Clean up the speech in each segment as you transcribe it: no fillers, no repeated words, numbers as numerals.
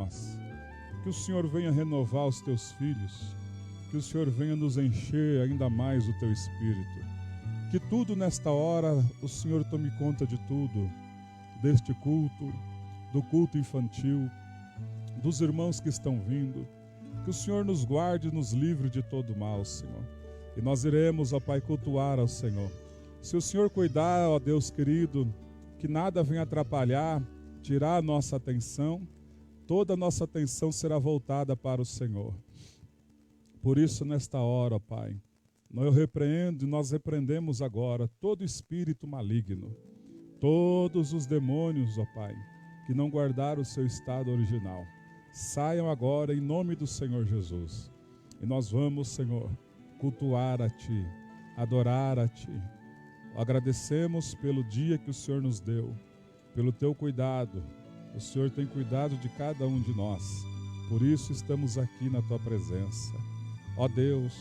nós. Que o Senhor venha renovar os teus filhos, que o Senhor venha nos encher ainda mais do teu Espírito. Que tudo nesta hora, o Senhor tome conta de tudo, deste culto, do culto infantil, dos irmãos que estão vindo. Que o Senhor nos guarde e nos livre de todo mal, Senhor. E nós iremos, ó Pai, cultuar ao Senhor. Se o Senhor cuidar, ó Deus querido, que nada venha atrapalhar, tirar a nossa atenção, toda a nossa atenção será voltada para o Senhor. Por isso, nesta hora, ó Pai, nós repreendemos agora todo espírito maligno, todos os demônios, ó Pai, que não guardaram o seu estado original. Saiam agora em nome do Senhor Jesus. E nós vamos, Senhor, cultuar a Ti, adorar a Ti. Agradecemos pelo dia que o Senhor nos deu, pelo Teu cuidado. O Senhor tem cuidado de cada um de nós. Por isso estamos aqui na Tua presença. Ó Deus,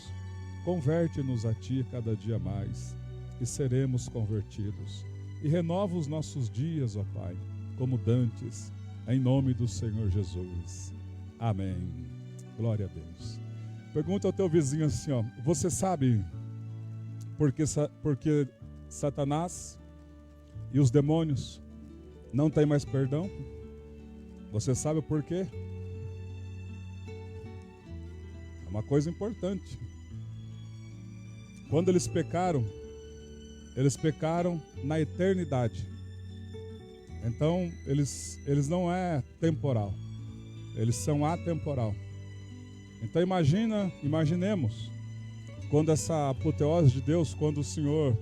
converte-nos a Ti cada dia mais e seremos convertidos. E renova os nossos dias, ó Pai, como dantes, em nome do Senhor Jesus. Amém. Glória a Deus. Pergunta ao teu vizinho assim, ó, você sabe por que Satanás e os demônios não têm mais perdão? Você sabe por quê? É uma coisa importante. Quando eles pecaram na eternidade. Então, eles não é temporal, eles são atemporal. Então imaginemos, quando essa apoteose de Deus, quando o Senhor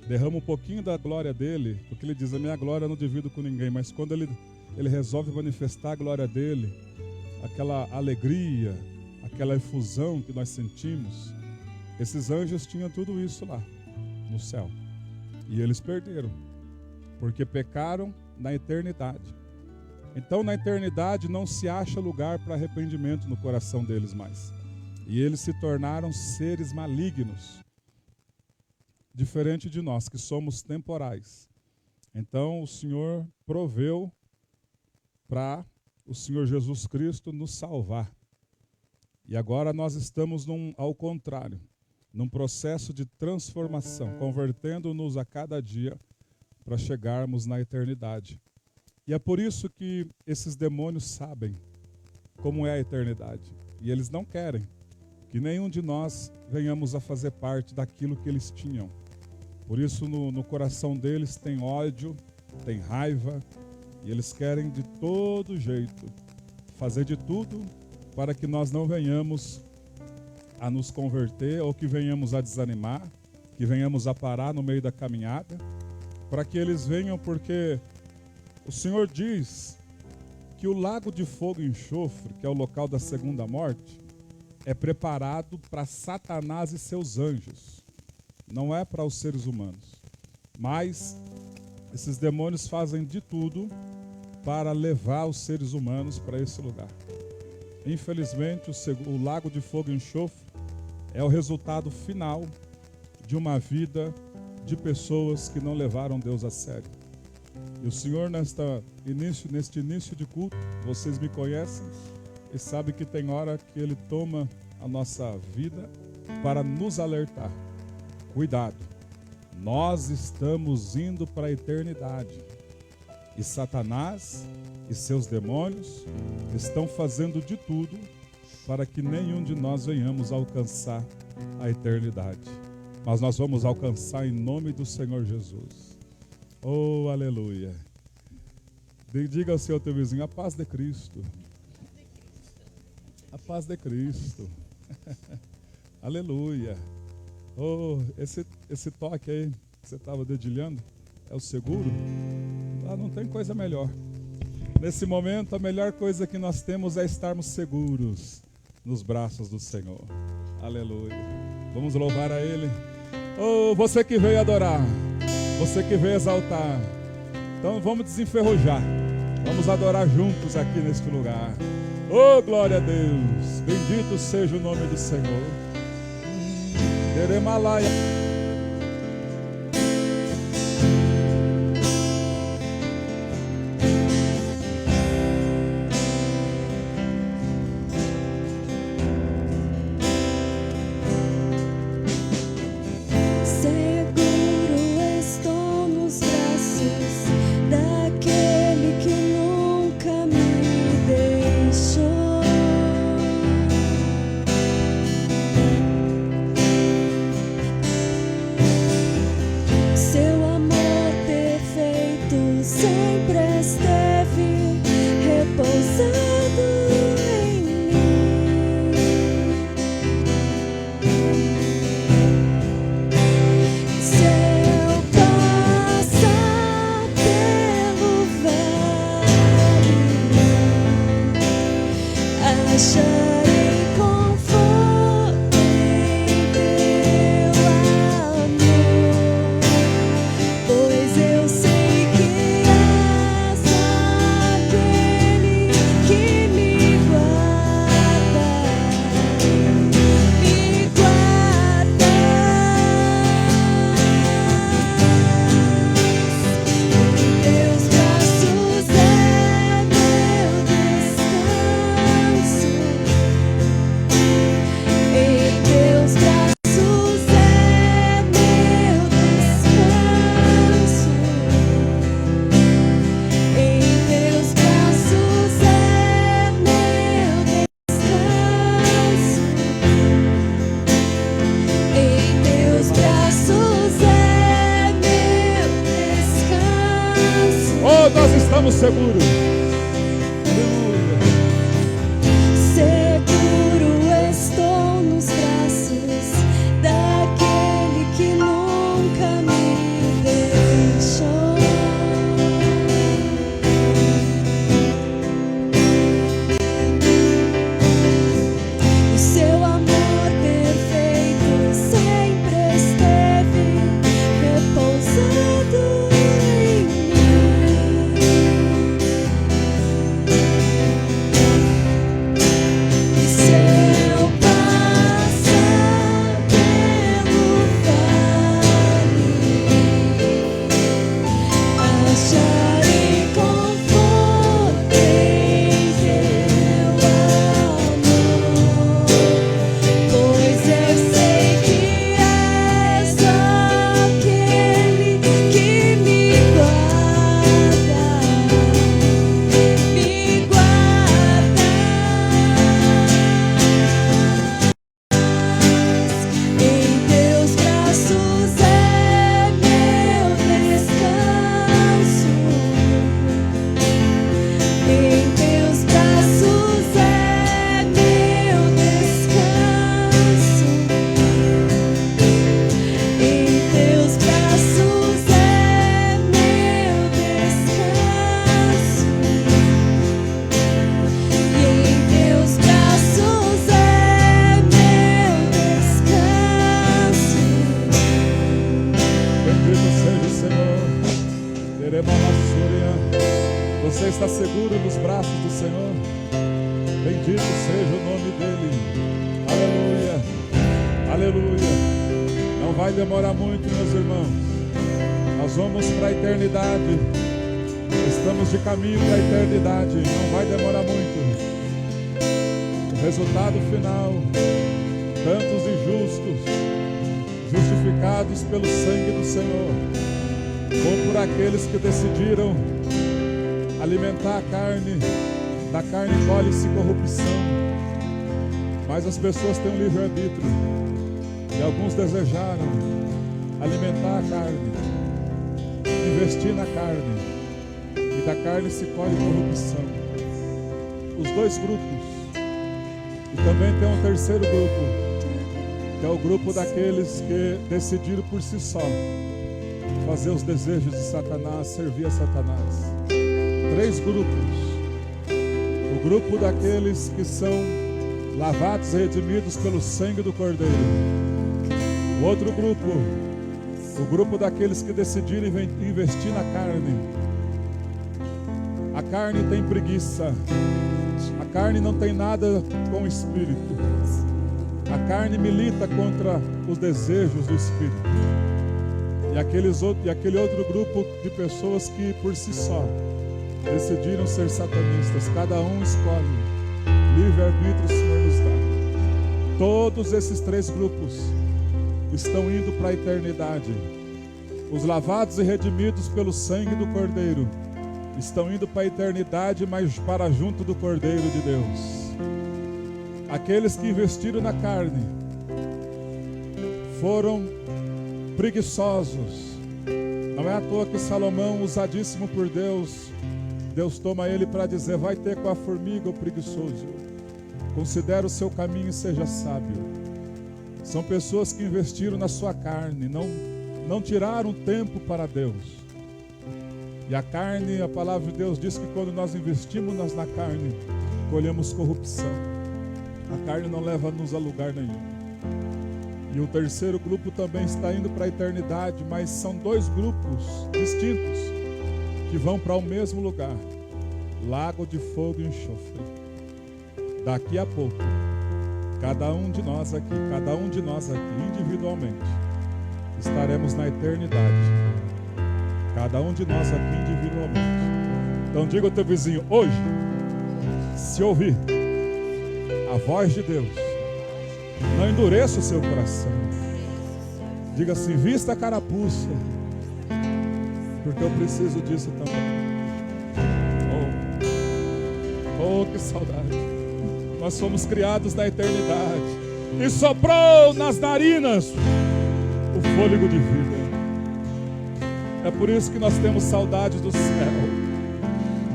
derrama um pouquinho da glória dele, porque ele diz, a minha glória eu não divido com ninguém, mas quando ele resolve manifestar a glória dele, aquela alegria, aquela efusão que nós sentimos, esses anjos tinham tudo isso lá, no céu. E eles perderam, porque pecaram na eternidade. Então, na eternidade não se acha lugar para arrependimento no coração deles mais. E eles se tornaram seres malignos, diferente de nós, que somos temporais. Então, o Senhor proveu para o Senhor Jesus Cristo nos salvar. E agora nós estamos ao contrário, num processo de transformação, convertendo-nos a cada dia para chegarmos na eternidade. E é por isso que esses demônios sabem como é a eternidade. E eles não querem que nenhum de nós venhamos a fazer parte daquilo que eles tinham. Por isso no coração deles tem ódio, tem raiva, e eles querem de todo jeito fazer de tudo para que nós não venhamos a nos converter ou que venhamos a desanimar, que venhamos a parar no meio da caminhada, para que eles venham, porque o Senhor diz que o lago de fogo e enxofre, que é o local da segunda morte, é preparado para Satanás e seus anjos, não é para os seres humanos. Mas esses demônios fazem de tudo para levar os seres humanos para esse lugar. Infelizmente, o lago de fogo e enxofre é o resultado final de uma vida de pessoas que não levaram Deus a sério. E o Senhor, neste início de culto, vocês me conhecem e sabem que tem hora que Ele toma a nossa vida para nos alertar. Cuidado, nós estamos indo para a eternidade. E Satanás e seus demônios estão fazendo de tudo para que nenhum de nós venhamos a alcançar a eternidade. Mas nós vamos alcançar em nome do Senhor Jesus. Oh, aleluia. Diga ao seu teu vizinho, a paz de Cristo. A paz de Cristo. Aleluia. Oh, esse toque aí que você estava dedilhando é o seguro. Ah, não tem coisa melhor. Nesse momento, a melhor coisa que nós temos é estarmos seguros nos braços do Senhor. Aleluia. Vamos louvar a Ele. Oh, você que veio adorar, você que veio exaltar. Então vamos desenferrujar. Vamos adorar juntos aqui neste lugar. Oh, glória a Deus. Bendito seja o nome do Senhor. Teremalaia. Nós estamos seguros. Seguro estou nos braços daquele que nunca me deixou. O seu amor perfeito sempre esteve repousado. Você está seguro nos braços do Senhor? Bendito seja o nome dele. Aleluia, aleluia. Não vai demorar muito, meus irmãos. Nós vamos para a eternidade. Estamos de caminho para a eternidade. Não vai demorar muito. O resultado final: tantos injustos justificados pelo sangue do Senhor, ou por aqueles que decidiram alimentar a carne. Da carne colhe-se corrupção. Mas as pessoas têm um livre-arbítrio, e alguns desejaram alimentar a carne, investir na carne, e da carne se colhe corrupção. Os dois grupos. E também tem um terceiro grupo, que é o grupo daqueles que decidiram por si só fazer os desejos de Satanás, servir a Satanás. Três grupos. O grupo daqueles que são lavados e redimidos pelo sangue do Cordeiro. O outro grupo, o grupo daqueles que decidiram investir na carne. A carne tem preguiça. A carne não tem nada com o Espírito. A carne milita contra os desejos do Espírito. E aquele outro grupo de pessoas que por si só decidiram ser satanistas. Cada um escolhe. Livre-arbítrio o Senhor nos dá. Todos esses três grupos estão indo para a eternidade. Os lavados e redimidos pelo sangue do Cordeiro estão indo para a eternidade, mas para junto do Cordeiro de Deus. Aqueles que investiram na carne foram preguiçosos. Não é à toa que Salomão, usadíssimo por Deus, Deus toma ele para dizer: vai ter com a formiga o preguiçoso. Considere o seu caminho e seja sábio. São pessoas que investiram na sua carne, não tiraram tempo para Deus. E a carne, a palavra de Deus diz que quando nós investimos na carne, colhemos corrupção. A carne não leva-nos a lugar nenhum. E o terceiro grupo também está indo para a eternidade, mas são dois grupos distintos que vão para o mesmo lugar, lago de fogo e enxofre. Daqui a pouco, cada um de nós aqui individualmente, estaremos na eternidade. Cada um de nós aqui individualmente. Então diga ao teu vizinho, hoje, se ouvir a voz de Deus, não endureça o seu coração. Diga assim, vista a carapuça, porque eu preciso disso também. Oh, que saudade. Nós fomos criados na eternidade e soprou nas narinas o fôlego de vida. É por isso que nós temos saudade do céu.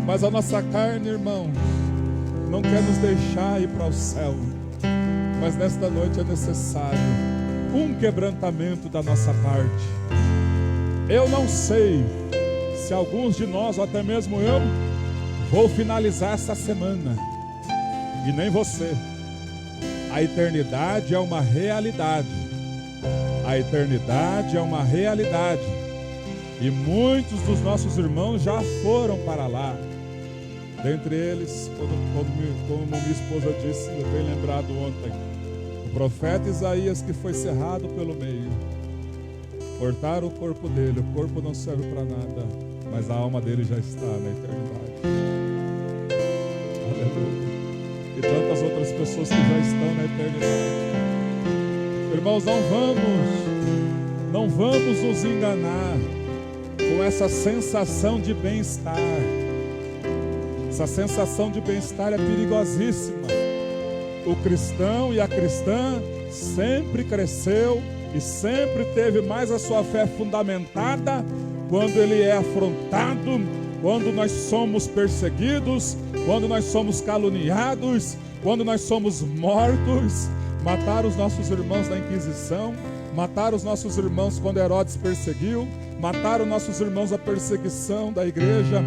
Mas a nossa carne, irmãos, não quer nos deixar ir para o céu. Mas nesta noite é necessário um quebrantamento da nossa parte. Eu não sei se alguns de nós, ou até mesmo eu, vou finalizar essa semana. E nem você. A eternidade é uma realidade. A eternidade é uma realidade. E muitos dos nossos irmãos já foram para lá. Dentre eles, como minha esposa disse, eu bem lembrado ontem, o profeta Isaías, que foi cerrado pelo meio. Cortaram o corpo dele, o corpo não serve para nada, mas a alma dele já está na eternidade. Aleluia. E tantas outras pessoas que já estão na eternidade. Irmãos, não vamos nos enganar com essa sensação de bem-estar. Essa sensação de bem-estar é perigosíssima. O cristão e a cristã sempre cresceu e sempre teve mais a sua fé fundamentada quando ele é afrontado, quando nós somos perseguidos, quando nós somos caluniados, quando nós somos mortos. Mataram os nossos irmãos na Inquisição, mataram os nossos irmãos quando Herodes perseguiu, mataram nossos irmãos na perseguição da igreja.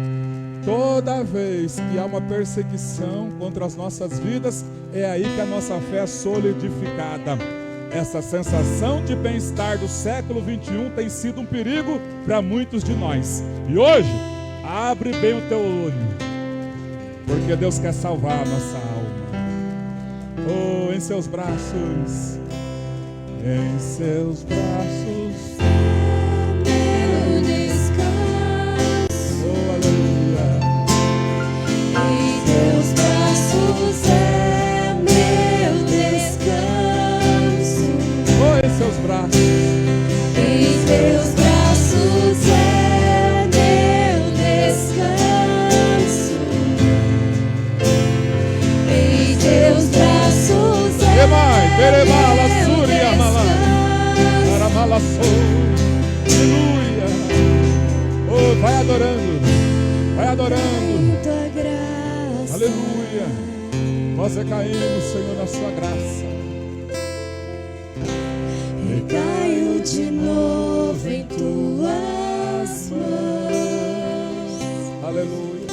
Toda vez que há uma perseguição contra as nossas vidas, é aí que a nossa fé é solidificada. Essa sensação de bem-estar do século 21 tem sido um perigo para muitos de nós. E hoje, abre bem o teu olho, porque Deus quer salvar a nossa alma. Oh, em seus braços, em seus braços, meu descanso. oh, aleluia. Em teus braços é meu descanso. Oh, em seus braços, Em teus braços é meu descanso. Em teus braços é Emai, Berebala, meu Súria, Malá, descanso. Aramalassou, aleluia. Oh, vai adorando, vai adorando, Em tua graça. aleluia. Nós recaímos, Senhor, na sua graça. Recaio de novo em tuas mãos. Aleluia.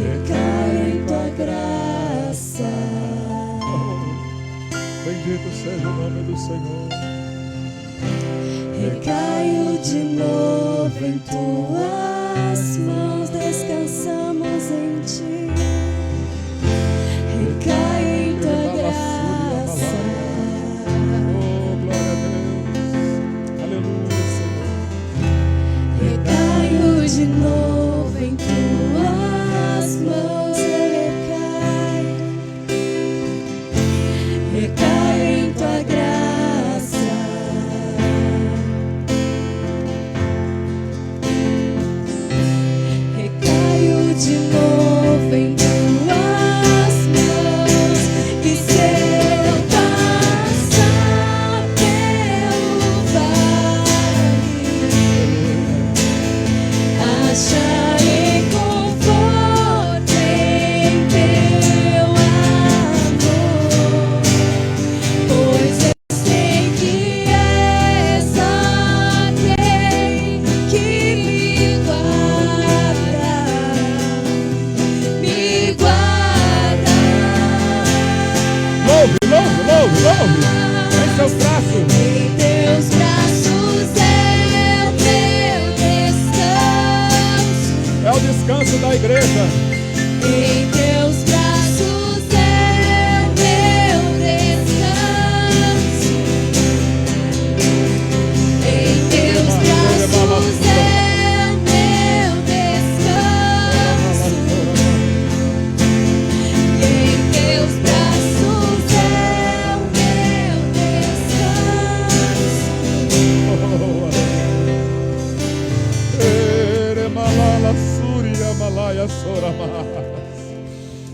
Recaio em tua graça. Oh, bendito seja o nome do Senhor. Recaio de novo em tuas mãos. Descansamos em ti. Recaio em tua graça. Oh, glória a Deus. Aleluia, Senhor. Recaio de novo em tuas mãos. Recaio em tua graça. Recaio de novo em tuas mãos.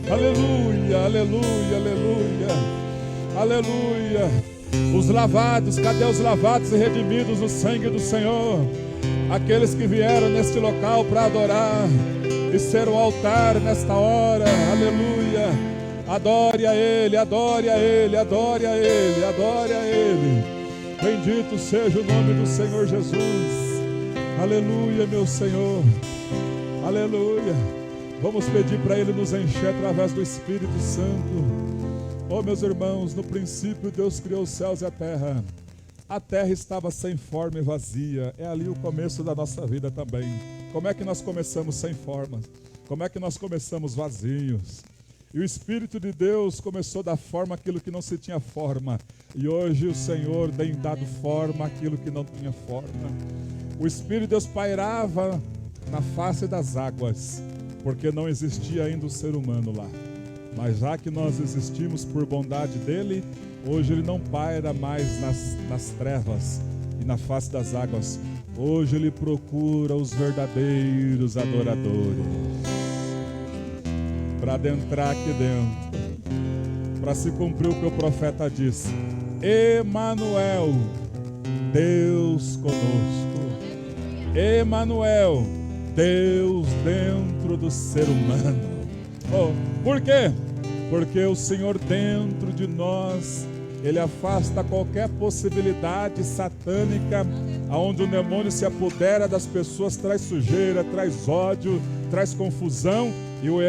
Aleluia, aleluia, aleluia, aleluia. Os lavados, cadê os lavados e redimidos no sangue do Senhor? Aqueles que vieram neste local para adorar e ser o altar nesta hora, aleluia. Adore a Ele, adore a Ele, adore a Ele, adore a Ele. Bendito seja o nome do Senhor Jesus. Aleluia, meu Senhor. Aleluia. Vamos pedir para Ele nos encher através do Espírito Santo. Oh, meus irmãos, no princípio Deus criou os céus e a terra. A terra estava sem forma e vazia. É ali o começo da nossa vida também. Como é que nós começamos sem forma? Como é que nós começamos vazios? E o Espírito de Deus começou a dar forma àquilo que não se tinha forma. E hoje o Senhor tem dado forma àquilo que não tinha forma. O Espírito de Deus pairava na face das águas, porque não existia ainda o ser humano lá. Mas já que nós existimos por bondade dele, hoje ele não paira mais nas trevas e na face das águas. Hoje ele procura os verdadeiros adoradores para adentrar aqui dentro, para se cumprir o que o profeta disse: Emanuel, Deus conosco. Emanuel, Deus dentro do ser humano. Oh, por quê? Porque o Senhor dentro de nós, Ele afasta qualquer possibilidade satânica, aonde o demônio se apodera das pessoas, traz sujeira, traz ódio, traz confusão, e o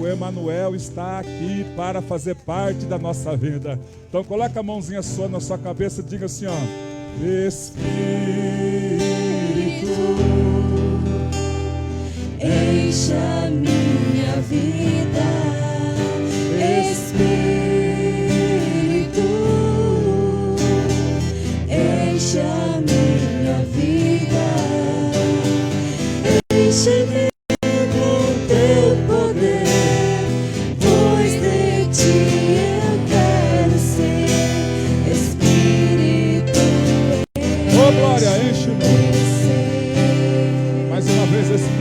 Emanuel está aqui para fazer parte da nossa vida. Então coloca a mãozinha só na sua cabeça e diga assim, ó: Espírito, enche a minha vida, Espírito, enche a minha vida, enche-me com teu poder, pois de ti eu quero ser, Espírito, oh glória, enche-me. Mais uma vez, Espírito.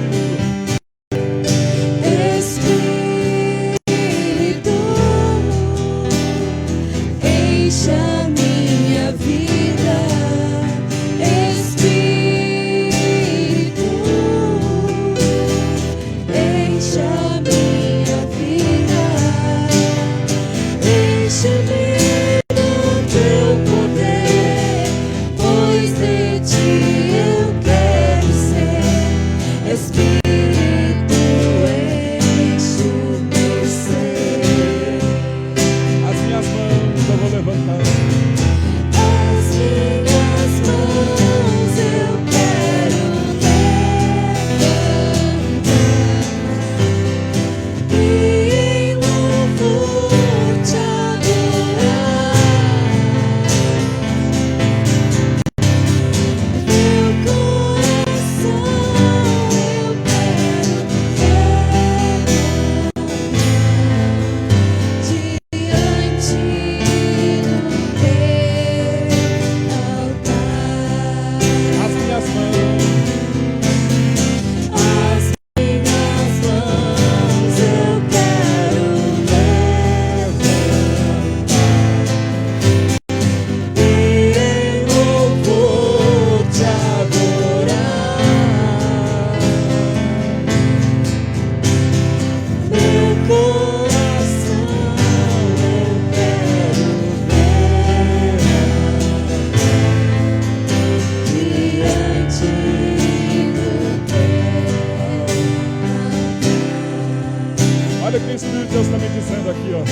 Olha o que o Espírito de Deus está me dizendo aqui, ó.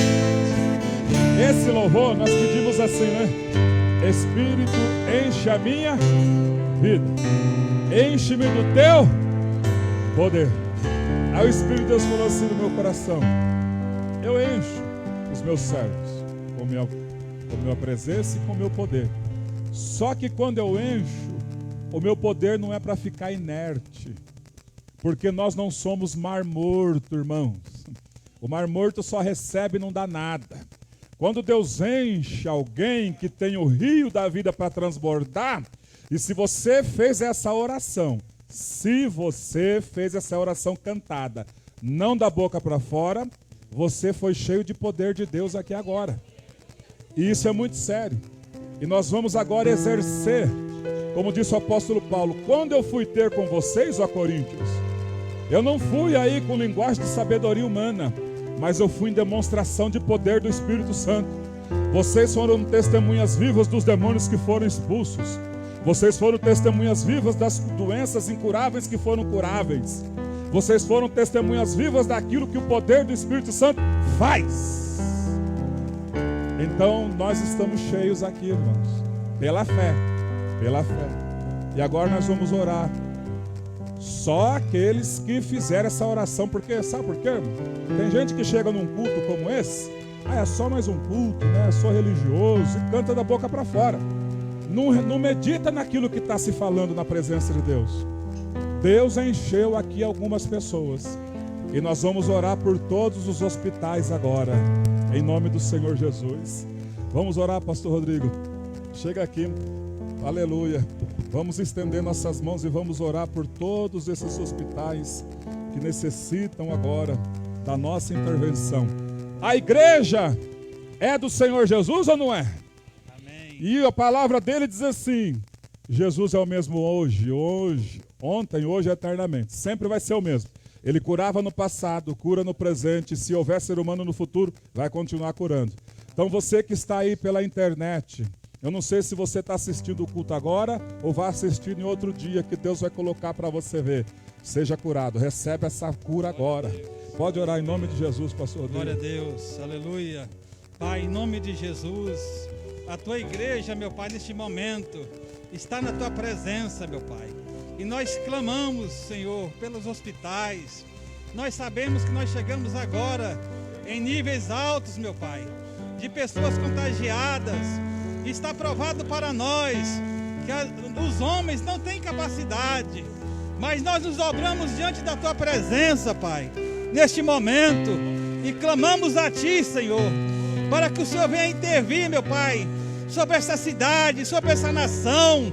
Esse louvor nós pedimos assim, né? Espírito, enche a minha vida, enche-me do teu poder. Aí o Espírito de Deus falou assim no meu coração: eu encho os meus servos com minha presença e com meu poder. Só que quando eu encho, o meu poder não é para ficar inerte, porque nós não somos mar morto, irmãos. O mar morto só recebe e não dá nada. Quando Deus enche alguém que tem o rio da vida para transbordar, e se você fez essa oração, cantada, não da boca para fora, Você foi cheio de poder de Deus aqui agora. E isso é muito sério. E nós vamos agora exercer, como disse o apóstolo Paulo, quando eu fui ter com vocês, ó Coríntios, eu não fui aí com linguagem de sabedoria humana, mas eu fui em demonstração de poder do Espírito Santo. Vocês foram testemunhas vivas dos demônios que foram expulsos. Vocês foram testemunhas vivas das doenças incuráveis que foram curáveis. Vocês foram testemunhas vivas daquilo que o poder do Espírito Santo faz. Então nós estamos cheios aqui, irmãos, pela fé, pela fé. E agora nós vamos orar. Só aqueles que fizeram essa oração, porque sabe por quê, irmão? Tem gente que chega num culto como esse, é só mais um culto, né? Sou religioso, e canta da boca para fora. Não medita naquilo que está se falando na presença de Deus. Deus encheu aqui algumas pessoas. E nós vamos orar por todos os hospitais agora, em nome do Senhor Jesus. Vamos orar, pastor Rodrigo. Chega aqui, aleluia. Vamos estender nossas mãos e vamos orar por todos esses hospitais que necessitam agora da nossa intervenção. A igreja é do Senhor Jesus ou não é? E a palavra dele diz assim: Jesus é o mesmo hoje, ontem, hoje, eternamente. Sempre vai ser o mesmo. Ele curava no passado, cura no presente. Se houver ser humano no futuro, vai continuar curando. Então você que está aí pela internet, eu não sei se você está assistindo o culto agora ou vai assistir em outro dia que Deus vai colocar para você ver. Seja curado, recebe essa cura agora. Pode orar em nome de Jesus, pastor. Glória a Deus, aleluia. Pai, em nome de Jesus, a tua igreja, meu Pai, neste momento, está na tua presença, meu Pai. E nós clamamos, Senhor, pelos hospitais. Nós sabemos que nós chegamos agora em níveis altos, meu Pai, de pessoas contagiadas. Está provado para nós que os homens não têm capacidade, mas nós nos dobramos diante da tua presença, Pai, neste momento, e clamamos a ti, Senhor, para que o Senhor venha intervir, meu Pai, sobre essa cidade, sobre essa nação,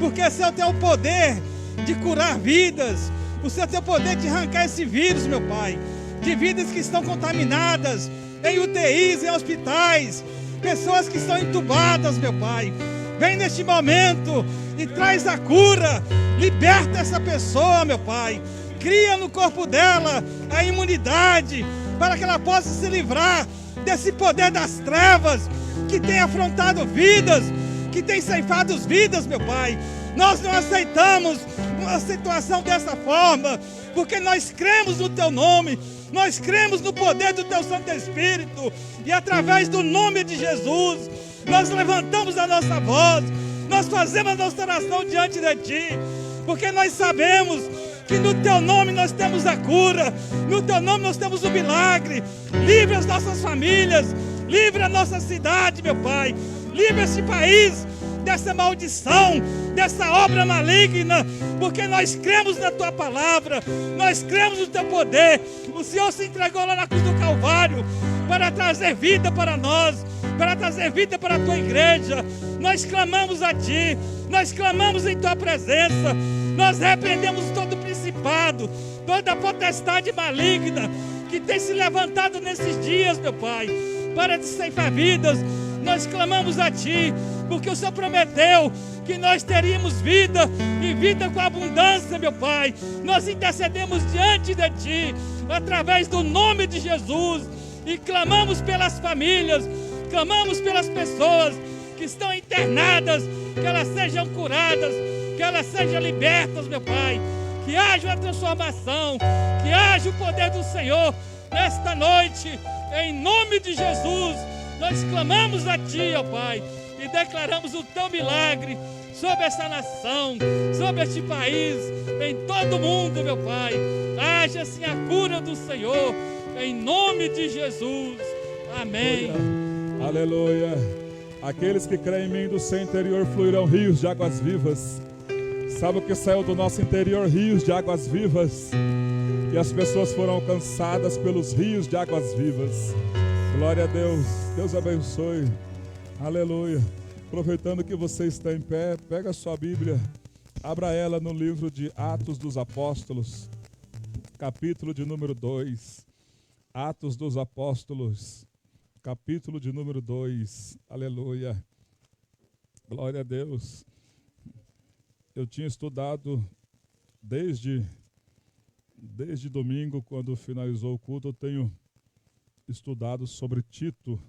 porque esse é o teu poder de curar vidas, o seu teu poder de arrancar esse vírus, meu Pai, de vidas que estão contaminadas em UTIs, em hospitais, pessoas que estão entubadas, meu Pai. Vem neste momento e traz a cura, liberta essa pessoa, meu Pai, cria no corpo dela a imunidade, para que ela possa se livrar desse poder das trevas, que tem afrontado vidas, que tem ceifado vidas, meu Pai. Nós não aceitamos uma situação dessa forma, porque nós cremos no Teu nome, nós cremos no poder do Teu Santo Espírito, e através do nome de Jesus, nós levantamos a nossa voz, nós fazemos a nossa oração diante de Ti, porque nós sabemos que no Teu nome nós temos a cura, no Teu nome nós temos o milagre. Livre as nossas famílias, livre a nossa cidade, meu Pai, livre esse país dessa maldição, dessa obra maligna, porque nós cremos na Tua palavra, nós cremos no Teu poder. O Senhor se entregou lá na cruz do Calvário para trazer vida para nós, para trazer vida para a Tua igreja. Nós clamamos a Ti, nós clamamos em Tua presença, nós repreendemos todo principado, toda potestade maligna que tem se levantado nesses dias, meu Pai, para ceifar vidas. Nós clamamos a Ti, porque o Senhor prometeu que nós teríamos vida e vida com abundância, meu Pai. Nós intercedemos diante de Ti, através do nome de Jesus, e clamamos pelas famílias, clamamos pelas pessoas que estão internadas, que elas sejam curadas, que elas sejam libertas, meu Pai, que haja uma transformação, que haja o poder do Senhor nesta noite, em nome de Jesus. Nós clamamos a Ti, ó Pai, e declaramos o Teu milagre sobre essa nação, sobre este país, em todo o mundo, meu Pai. Haja assim a cura do Senhor, em nome de Jesus. Amém. Aleluia. Aqueles que creem em mim, do seu interior fluirão rios de águas vivas. Sabe o que saiu do nosso interior? Rios de águas vivas. E as pessoas foram alcançadas pelos rios de águas vivas. Glória a Deus. Deus abençoe. Aleluia. Aproveitando que você está em pé, pega a sua Bíblia, abra ela no livro de Atos dos Apóstolos, capítulo de número 2. Atos dos Apóstolos, capítulo de número 2. Aleluia. Glória a Deus. Eu tinha estudado desde domingo, quando finalizou o culto, eu tenho estudado sobre Tito.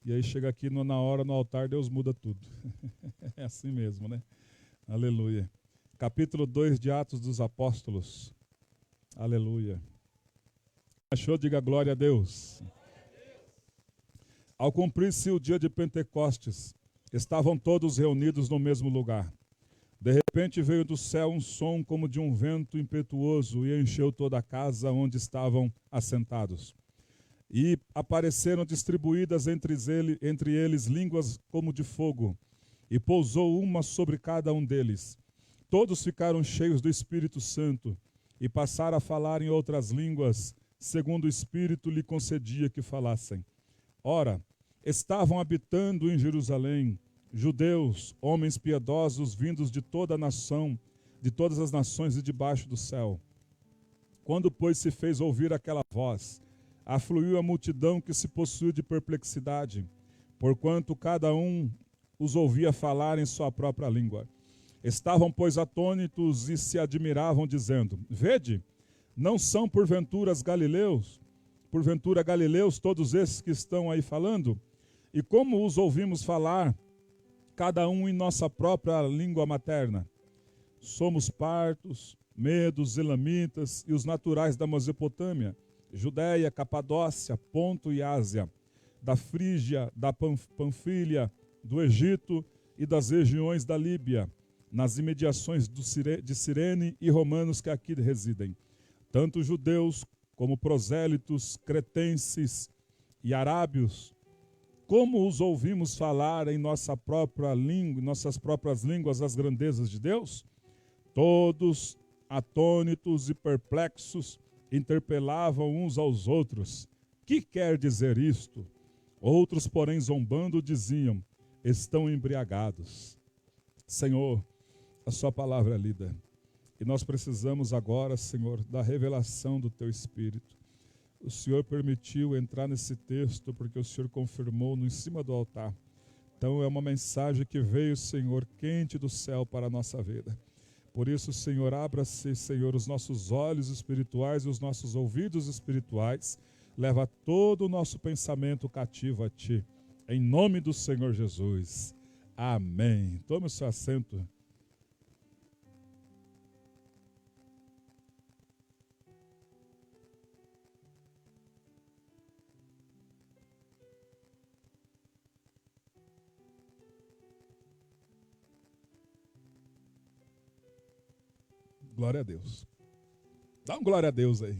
E aí chega aqui na hora, no altar, Deus muda tudo. É assim mesmo, né? Aleluia. Capítulo 2 de Atos dos Apóstolos. Aleluia. Achou? Diga glória a Deus. Ao cumprir-se o dia de Pentecostes, estavam todos reunidos no mesmo lugar. De repente veio do céu um som como de um vento impetuoso e encheu toda a casa onde estavam assentados. E apareceram distribuídas entre eles línguas como de fogo, e pousou uma sobre cada um deles. Todos ficaram cheios do Espírito Santo e passaram a falar em outras línguas, segundo o Espírito lhe concedia que falassem. Ora, estavam habitando em Jerusalém judeus, homens piedosos, vindos de toda a nação, de todas as nações e debaixo do céu. Quando, pois, se fez ouvir aquela voz, afluiu a multidão que se possuiu de perplexidade, porquanto cada um os ouvia falar em sua própria língua. Estavam, pois, atônitos e se admiravam, dizendo: Vede, não são porventura galileus todos esses que estão aí falando? E como os ouvimos falar, cada um em nossa própria língua materna? Somos partos, medos, elamitas e os naturais da Mesopotâmia, Judéia, Capadócia, Ponto e Ásia, da Frígia, da Panfilha, do Egito e das regiões da Líbia, nas imediações de Cirene e romanos que aqui residem, tanto judeus como prosélitos, cretenses e arábios. Como os ouvimos falar em nossa própria língua, nossas próprias línguas, as grandezas de Deus? Todos, atônitos e perplexos, interpelavam uns aos outros: que quer dizer isto? Outros, porém, zombando, diziam: estão embriagados. Senhor, a sua palavra é lida. E nós precisamos agora, Senhor, da revelação do teu Espírito. O Senhor permitiu entrar nesse texto porque o Senhor confirmou no em cima do altar. Então é uma mensagem que veio, Senhor, quente do céu para a nossa vida. Por isso, Senhor, abra-se, Senhor, os nossos olhos espirituais e os nossos ouvidos espirituais. Leva todo o nosso pensamento cativo a Ti. Em nome do Senhor Jesus. Amém. Tome o seu assento. Glória a Deus. Dá um glória a Deus aí.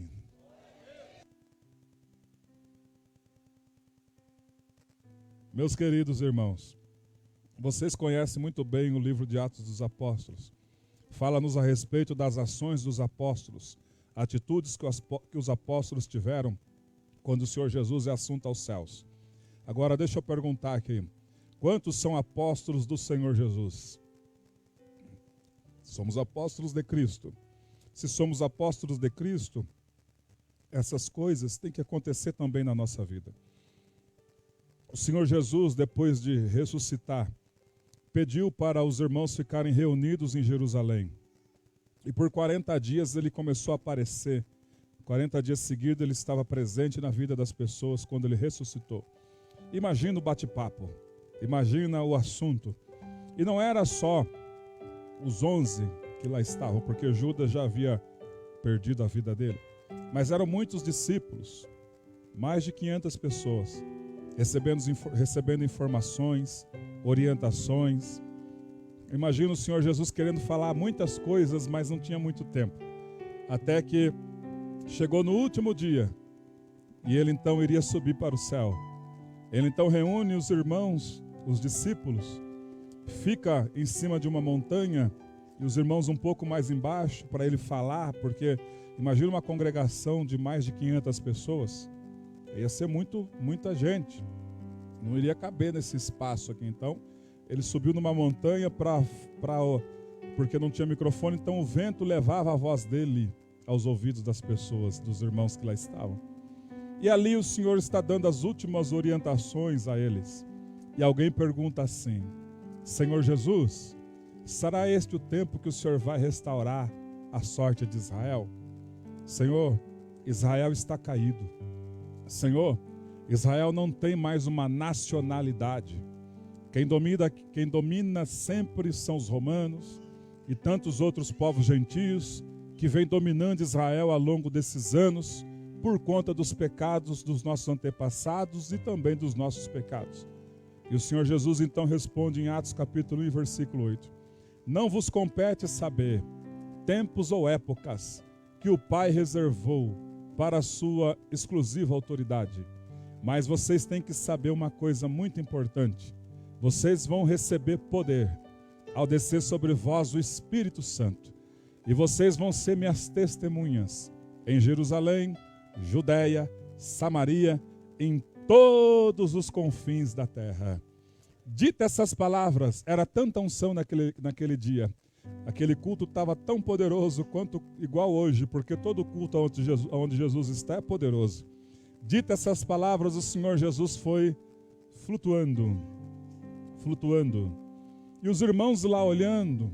Meus queridos irmãos, vocês conhecem muito bem o livro de Atos dos Apóstolos. Fala-nos a respeito das ações dos apóstolos, atitudes que os apóstolos tiveram quando o Senhor Jesus é assunto aos céus. Agora deixa eu perguntar aqui, quantos são apóstolos do Senhor Jesus? Somos apóstolos de Cristo. Se somos apóstolos de Cristo, essas coisas têm que acontecer também na nossa vida. O Senhor Jesus, depois de ressuscitar, pediu para os irmãos ficarem reunidos em Jerusalém. E por 40 dias ele começou a aparecer. 40 dias seguidos ele estava presente na vida das pessoas quando ele ressuscitou. Imagina o bate-papo. Imagina o assunto. E não era só os 11 que lá estavam, porque Judas já havia perdido a vida dele. Mas eram muitos discípulos, mais de 500 pessoas, recebendo informações, orientações. Imagina o Senhor Jesus querendo falar muitas coisas, mas não tinha muito tempo. Até que chegou no último dia, e ele então iria subir para o céu. Ele então reúne os irmãos, os discípulos, fica em cima de uma montanha e os irmãos um pouco mais embaixo para ele falar, porque imagina uma congregação de mais de 500 pessoas, ia ser muita gente, não iria caber nesse espaço aqui. Então ele subiu numa montanha porque não tinha microfone, então o vento levava a voz dele aos ouvidos das pessoas, dos irmãos que lá estavam. E ali o Senhor está dando as últimas orientações a eles. E alguém pergunta assim: Senhor Jesus, será este o tempo que o Senhor vai restaurar a sorte de Israel? Senhor, Israel está caído. Senhor, Israel não tem mais uma nacionalidade. Quem domina sempre são os romanos e tantos outros povos gentios que vêm dominando Israel ao longo desses anos por conta dos pecados dos nossos antepassados e também dos nossos pecados. E o Senhor Jesus então responde em Atos capítulo 1, versículo 8: Não vos compete saber tempos ou épocas que o Pai reservou para a sua exclusiva autoridade. Mas vocês têm que saber uma coisa muito importante. Vocês vão receber poder ao descer sobre vós o Espírito Santo. E vocês vão ser minhas testemunhas em Jerusalém, Judeia, Samaria, em todos os confins da terra. Dita essas palavras, era tanta unção naquele dia. Aquele culto estava tão poderoso quanto igual hoje, porque todo culto onde Jesus está é poderoso. Dita essas palavras, o Senhor Jesus foi flutuando. E os irmãos lá olhando,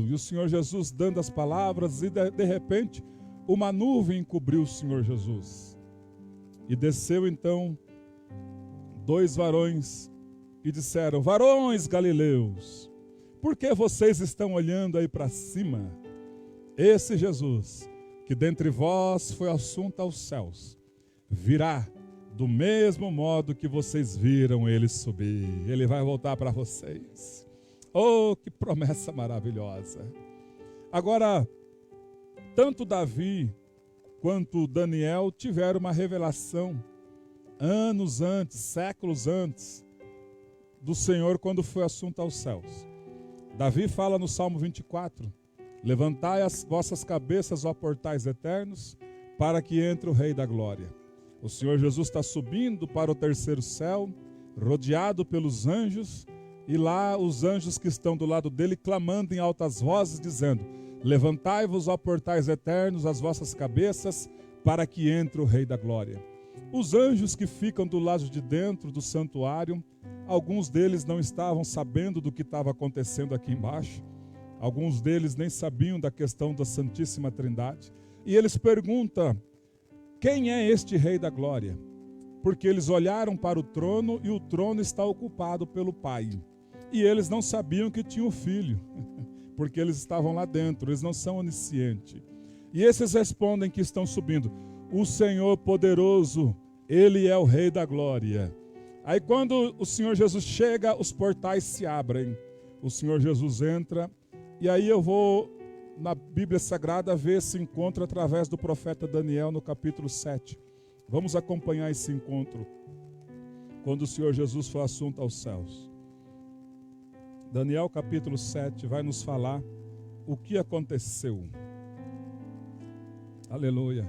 e o Senhor Jesus dando as palavras, e de repente uma nuvem encobriu o Senhor Jesus. E desceu então 2 varões e disseram: Varões galileus, por que vocês estão olhando aí para cima? Esse Jesus, que dentre vós foi assunto aos céus, virá do mesmo modo que vocês viram ele subir. Ele vai voltar para vocês. Oh, que promessa maravilhosa! Agora, tanto Davi quanto Daniel tiveram uma revelação anos antes, séculos antes do Senhor, quando foi assunto aos céus. Davi fala no Salmo 24: Levantai as vossas cabeças, ó portais eternos, para que entre o Rei da Glória. O Senhor Jesus está subindo para o terceiro céu, rodeado pelos anjos, e lá os anjos que estão do lado dele clamando em altas vozes, dizendo: Levantai-vos, ó portais eternos, as vossas cabeças, para que entre o Rei da Glória. Os anjos que ficam do lado de dentro do santuário, alguns deles não estavam sabendo do que estava acontecendo aqui embaixo. Alguns deles nem sabiam da questão da Santíssima Trindade. E eles perguntam: quem é este Rei da Glória? Porque eles olharam para o trono e o trono está ocupado pelo Pai. E eles não sabiam que tinha um filho, porque eles estavam lá dentro, eles não são oniscientes. E esses respondem que estão subindo: o Senhor poderoso, Ele é o Rei da Glória. Aí quando o Senhor Jesus chega, os portais se abrem. O Senhor Jesus entra, e aí eu vou na Bíblia Sagrada ver esse encontro através do profeta Daniel no capítulo 7. Vamos acompanhar esse encontro quando o Senhor Jesus foi assunto aos céus. Daniel capítulo 7 vai nos falar o que aconteceu. Aleluia.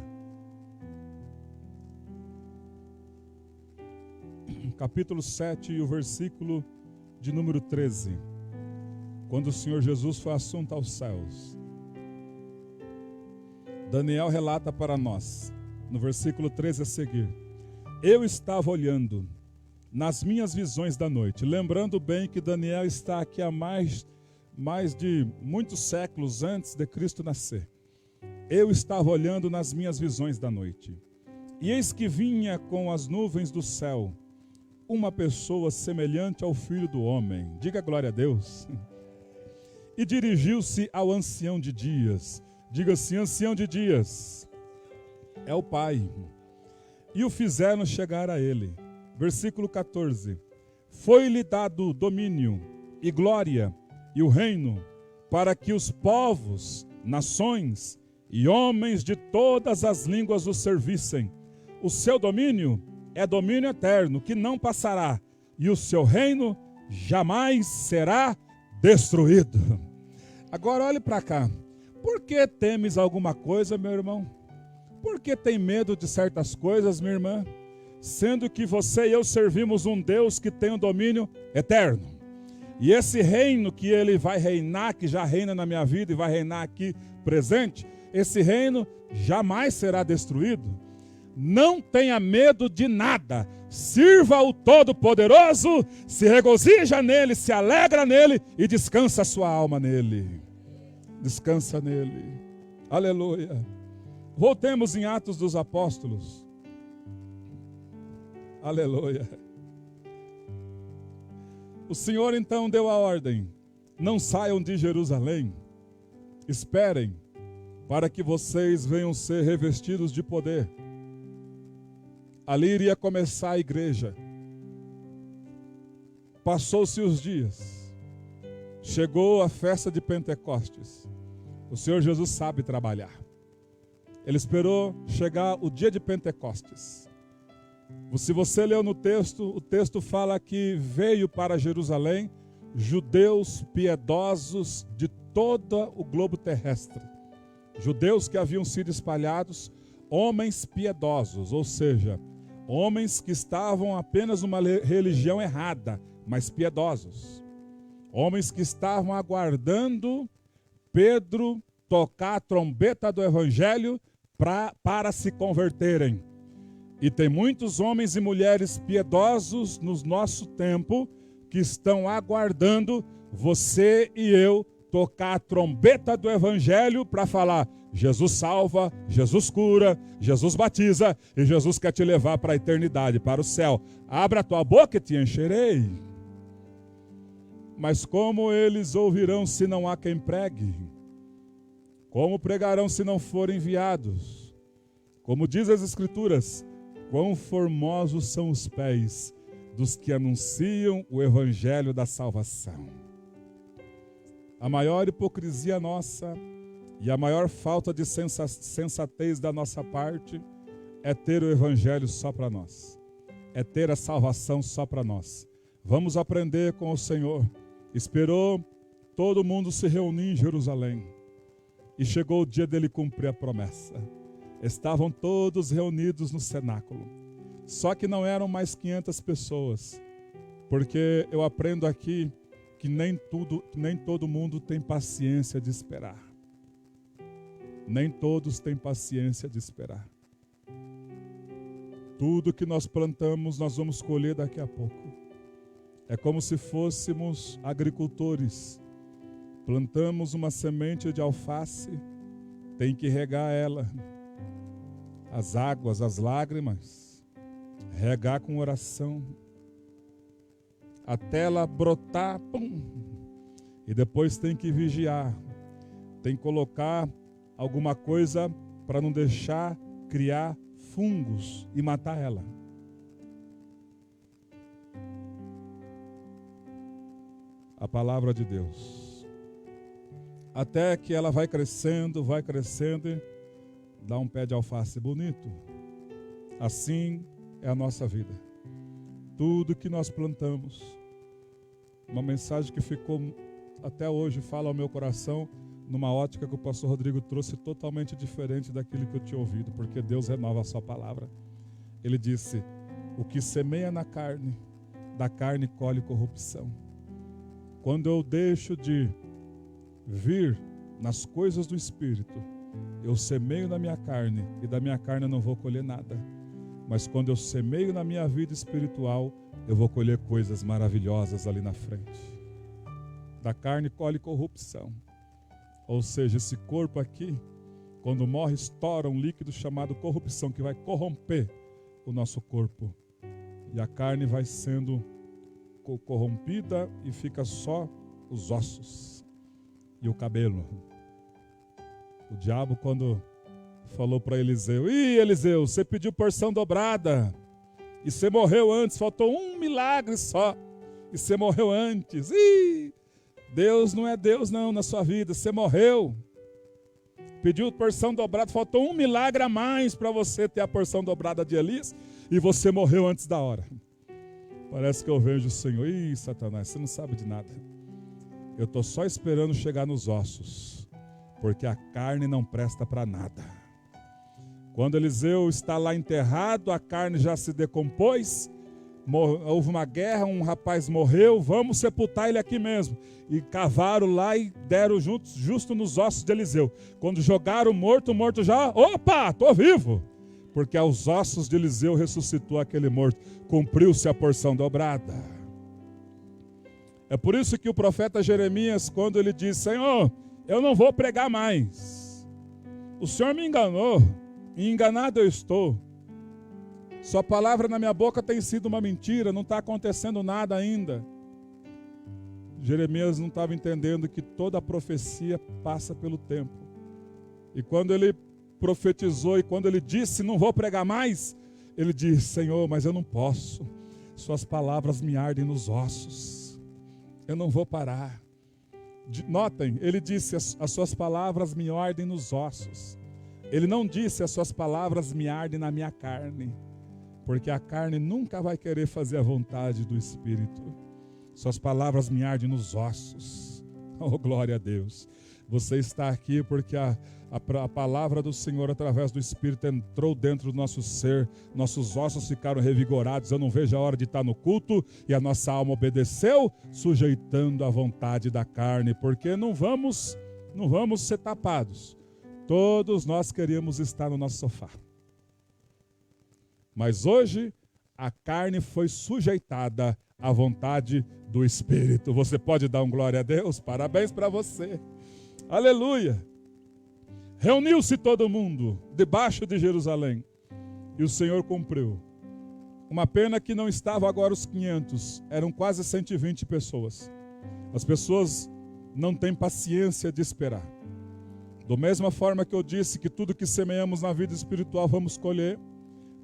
Capítulo 7 e o versículo de número 13. Quando o Senhor Jesus foi assunto aos céus. Daniel relata para nós, no versículo 13 a seguir: Eu estava olhando nas minhas visões da noite, lembrando bem que Daniel está aqui há mais de muitos séculos antes de Cristo nascer. Eu estava olhando nas minhas visões da noite, e eis que vinha com as nuvens do céu uma pessoa semelhante ao Filho do Homem. Diga glória a Deus. E dirigiu-se ao ancião de dias. Diga assim: ancião de dias. É o Pai. E o fizeram chegar a ele. Versículo 14. Foi-lhe dado domínio e glória e o reino, para que os povos, nações e homens de todas as línguas o servissem. O seu domínio é domínio eterno, que não passará, e o seu reino jamais será destruído. Agora olhe para cá. Por que temes alguma coisa, meu irmão? Por que tem medo de certas coisas, minha irmã? Sendo que você e eu servimos um Deus que tem um domínio eterno. E esse reino que ele vai reinar, que já reina na minha vida e vai reinar aqui presente, esse reino jamais será destruído. Não tenha medo de nada. Sirva o Todo-Poderoso, se regozija nele, se alegra nele e descansa a sua alma nele. Descansa nele. Aleluia. Voltemos em Atos dos Apóstolos. Aleluia. O Senhor então deu a ordem: não saiam de Jerusalém, esperem para que vocês venham ser revestidos de poder. Ali iria começar a igreja. Passou-se os dias. Chegou a festa de Pentecostes. O Senhor Jesus sabe trabalhar. Ele esperou chegar o dia de Pentecostes. Se você leu no texto, o texto fala que veio para Jerusalém judeus piedosos de todo o globo terrestre. Judeus que haviam sido espalhados, homens piedosos, ou seja, homens que estavam apenas numa religião errada, mas piedosos. Homens que estavam aguardando Pedro tocar a trombeta do evangelho para se converterem. E tem muitos homens e mulheres piedosos no nosso tempo que estão aguardando você e eu tocar a trombeta do evangelho para falar: Jesus salva, Jesus cura, Jesus batiza e Jesus quer te levar para a eternidade, para o céu. Abra a tua boca e te encherei. Mas como eles ouvirão se não há quem pregue? Como pregarão se não forem enviados? Como diz as Escrituras, quão formosos são os pés dos que anunciam o evangelho da salvação. A maior hipocrisia nossa e a maior falta de sensatez da nossa parte é ter o evangelho só para nós. É ter a salvação só para nós. Vamos aprender com o Senhor. Esperou todo mundo se reunir em Jerusalém. E chegou o dia dele cumprir a promessa. Estavam todos reunidos no cenáculo. Só que não eram mais 500 pessoas. Porque eu aprendo aqui que nem todo mundo tem paciência de esperar. Nem todos têm paciência de esperar. Tudo que nós plantamos, nós vamos colher daqui a pouco. É como se fôssemos agricultores. Plantamos uma semente de alface, tem que regar ela. As águas, as lágrimas, regar com oração. Até ela brotar, pum, e depois tem que vigiar. Tem que colocar alguma coisa para não deixar criar fungos e matar ela. A palavra de Deus. Até que ela vai crescendo, e dá um pé de alface bonito. Assim é a nossa vida. Tudo que nós plantamos. Uma mensagem que ficou até hoje, fala ao meu coração, numa ótica que o pastor Rodrigo trouxe totalmente diferente daquilo que eu tinha ouvido, porque Deus renova a sua palavra. Ele disse: o que semeia na carne, da carne colhe corrupção. Quando eu deixo de vir nas coisas do Espírito, eu semeio na minha carne, e da minha carne eu não vou colher nada. Mas quando eu semeio na minha vida espiritual, eu vou colher coisas maravilhosas ali na frente. Da carne colhe corrupção. Ou seja, esse corpo aqui, quando morre, estoura um líquido chamado corrupção, que vai corromper o nosso corpo. E a carne vai sendo corrompida e fica só os ossos e o cabelo. O diabo, quando falou para Eliseu: ih, Eliseu, você pediu porção dobrada e você morreu antes, faltou um milagre só e você morreu antes. Ih, Deus não é Deus não na sua vida, você morreu. Pediu porção dobrada, faltou um milagre a mais para você ter a porção dobrada de Elias e você morreu antes da hora. Parece que eu vejo o Senhor: ih, Satanás, você não sabe de nada. Eu estou só esperando chegar nos ossos, porque a carne não presta para nada. Quando Eliseu está lá enterrado, a carne já se decompôs, houve uma guerra, um rapaz morreu, vamos sepultar ele aqui mesmo. E cavaram lá e deram justo nos ossos de Eliseu. Quando jogaram o morto já, opa, estou vivo. porque aos ossos de Eliseu ressuscitou aquele morto. Cumpriu-se a porção dobrada. É por isso que o profeta Jeremias, quando ele diz: Senhor, eu não vou pregar mais. O Senhor me enganou, e enganado eu estou. Sua palavra na minha boca tem sido uma mentira, não está acontecendo nada ainda. Jeremias não estava entendendo que toda a profecia passa pelo tempo. E quando ele profetizou e quando ele disse: não vou pregar mais, ele disse: Senhor, mas eu não posso. Suas palavras me ardem nos ossos. Eu não vou parar. Notem, ele disse: as suas palavras me ardem nos ossos. Ele não disse: as suas palavras me ardem na minha carne. Porque a carne nunca vai querer fazer a vontade do Espírito. Suas palavras me ardem nos ossos. Oh, glória a Deus. Você está aqui porque a palavra do Senhor através do Espírito entrou dentro do nosso ser. Nossos ossos ficaram revigorados. Eu não vejo a hora de estar no culto e a nossa alma obedeceu, sujeitando a vontade da carne. Porque não vamos ser tapados. Todos nós queríamos estar no nosso sofá. Mas hoje a carne foi sujeitada à vontade do Espírito. Você pode dar um glória a Deus? Parabéns para você. Aleluia. Reuniu-se todo mundo debaixo de Jerusalém e o Senhor cumpriu. Uma pena que não estavam agora os 500, eram quase 120 pessoas. As pessoas não têm paciência de esperar. Da mesma forma que eu disse que tudo que semeamos na vida espiritual vamos colher,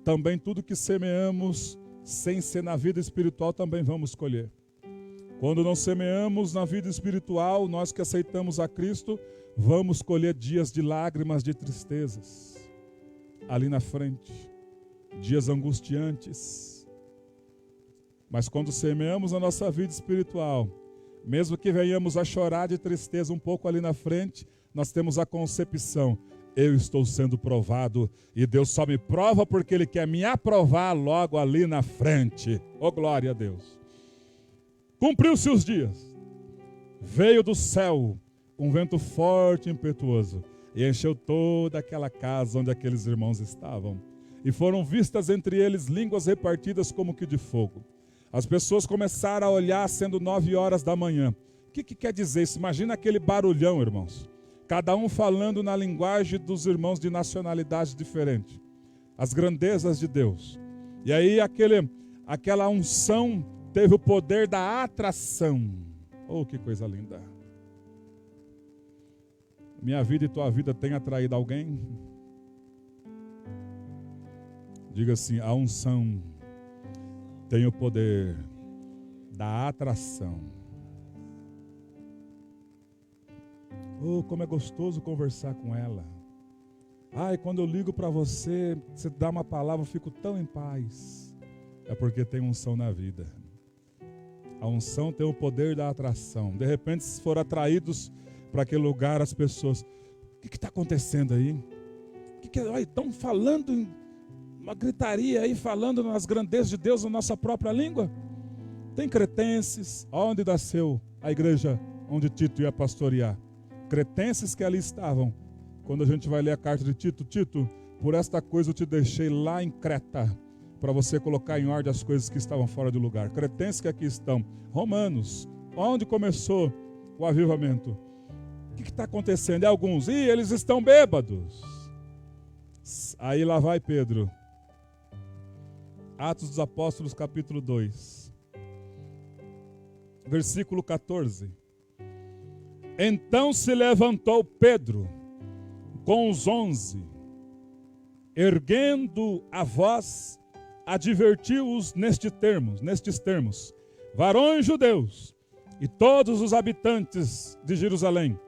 também tudo que semeamos sem ser na vida espiritual também vamos colher. Quando não semeamos na vida espiritual, nós que aceitamos a Cristo, vamos colher dias de lágrimas, de tristezas. Ali na frente, dias angustiantes. Mas quando semeamos na nossa vida espiritual, mesmo que venhamos a chorar de tristeza um pouco ali na frente, nós temos a concepção: eu estou sendo provado e Deus só me prova porque Ele quer me aprovar logo ali na frente. Oh, glória a Deus. Cumpriu-se os dias. Veio do céu um vento forte e impetuoso e encheu toda aquela casa onde aqueles irmãos estavam. E foram vistas entre eles línguas repartidas como que de fogo. As pessoas começaram a olhar sendo 9 horas da manhã. O que quer dizer isso? Imagina aquele barulhão, irmãos. Cada um falando na linguagem dos irmãos de nacionalidades diferentes. As grandezas de Deus. E aí aquela unção teve o poder da atração. Oh, que coisa linda. Minha vida e tua vida tem atraído alguém? Diga assim: a unção tem o poder da atração. Oh, como é gostoso conversar com ela. Ai, quando eu ligo para você, você dá uma palavra, eu fico tão em paz. É porque tem unção na vida. A unção tem o poder da atração. De repente, se for atraídos para aquele lugar, as pessoas: o que está acontecendo aí? Estão falando uma gritaria aí, falando nas grandezas de Deus na nossa própria língua? Tem cretenses. Onde nasceu a igreja onde Tito ia pastorear? Cretenses que ali estavam. Quando a gente vai ler a carta de Tito: Tito, por esta coisa eu te deixei lá em Creta, para você colocar em ordem as coisas que estavam fora de lugar. Cretenses que aqui estão. Romanos, onde começou o avivamento? O que está acontecendo? E alguns: eles estão bêbados. Aí lá vai Pedro. Atos dos Apóstolos, capítulo 2, versículo 14. Então se levantou Pedro com os 11, erguendo a voz, advertiu-os nestes termos: varões judeus e todos os habitantes de Jerusalém,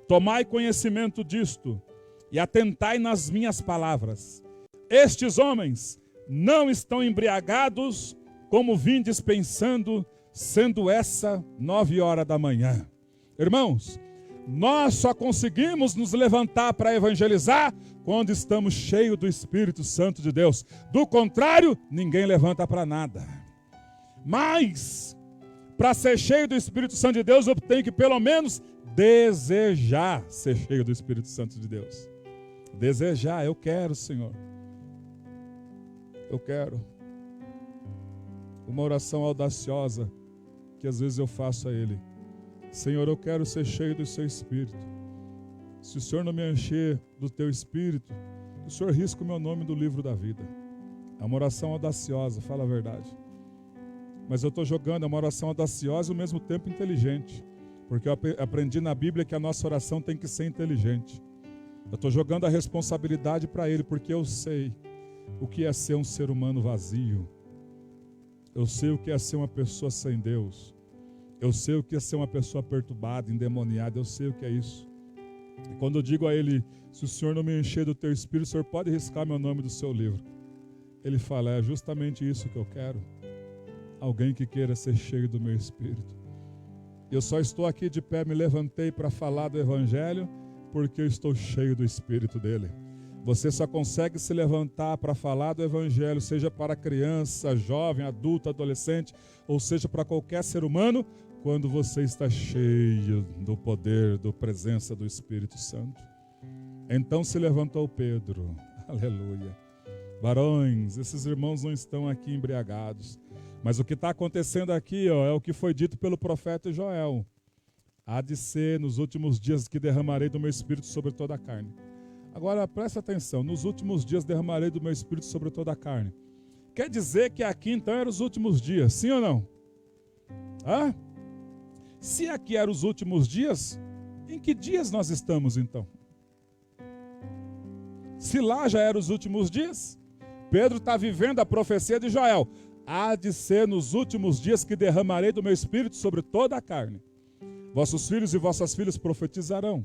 tomai conhecimento disto e atentai nas minhas palavras. Estes homens não estão embriagados, como vindes pensando, sendo essa 9 horas da manhã. Irmãos, nós só conseguimos nos levantar para evangelizar quando estamos cheios do Espírito Santo de Deus. Do contrário, ninguém levanta para nada. Mas, para ser cheio do Espírito Santo de Deus, eu tenho que pelo menos desejar ser cheio do Espírito Santo de Deus. Desejar, eu quero, Senhor. Eu quero. Uma oração audaciosa que às vezes eu faço a Ele. Senhor, eu quero ser cheio do Seu Espírito. Se o Senhor não me encher do Teu Espírito, o Senhor risca o meu nome do livro da vida. É uma oração audaciosa, fala a verdade. Mas eu estou jogando, é uma oração audaciosa e ao mesmo tempo inteligente. Porque eu aprendi na Bíblia que a nossa oração tem que ser inteligente. Eu estou jogando a responsabilidade para Ele, porque eu sei o que é ser um ser humano vazio. Eu sei o que é ser uma pessoa sem Deus. Eu sei o que é ser uma pessoa perturbada, endemoniada. Eu sei o que é isso. E quando eu digo a Ele, se o Senhor não me encher do Teu Espírito, o Senhor pode riscar meu nome do Seu livro. Ele fala, é justamente isso que eu quero. Alguém que queira ser cheio do meu Espírito. Eu só estou aqui de pé, me levantei para falar do Evangelho, porque eu estou cheio do Espírito dele. Você só consegue se levantar para falar do Evangelho, seja para criança, jovem, adulto, adolescente, ou seja para qualquer ser humano, quando você está cheio do poder, da presença do Espírito Santo. Então se levantou Pedro, aleluia. Varões, esses irmãos não estão aqui embriagados, mas o que está acontecendo aqui é o que foi dito pelo profeta Joel. Há de ser nos últimos dias que derramarei do meu Espírito sobre toda a carne. Agora presta atenção, nos últimos dias derramarei do meu Espírito sobre toda a carne. Quer dizer que aqui então eram os últimos dias, sim ou não? Hã? Se aqui eram os últimos dias, em que dias nós estamos então? Se lá já eram os últimos dias, Pedro está vivendo a profecia de Joel. Há de ser nos últimos dias que derramarei do meu Espírito sobre toda a carne. Vossos filhos e vossas filhas profetizarão.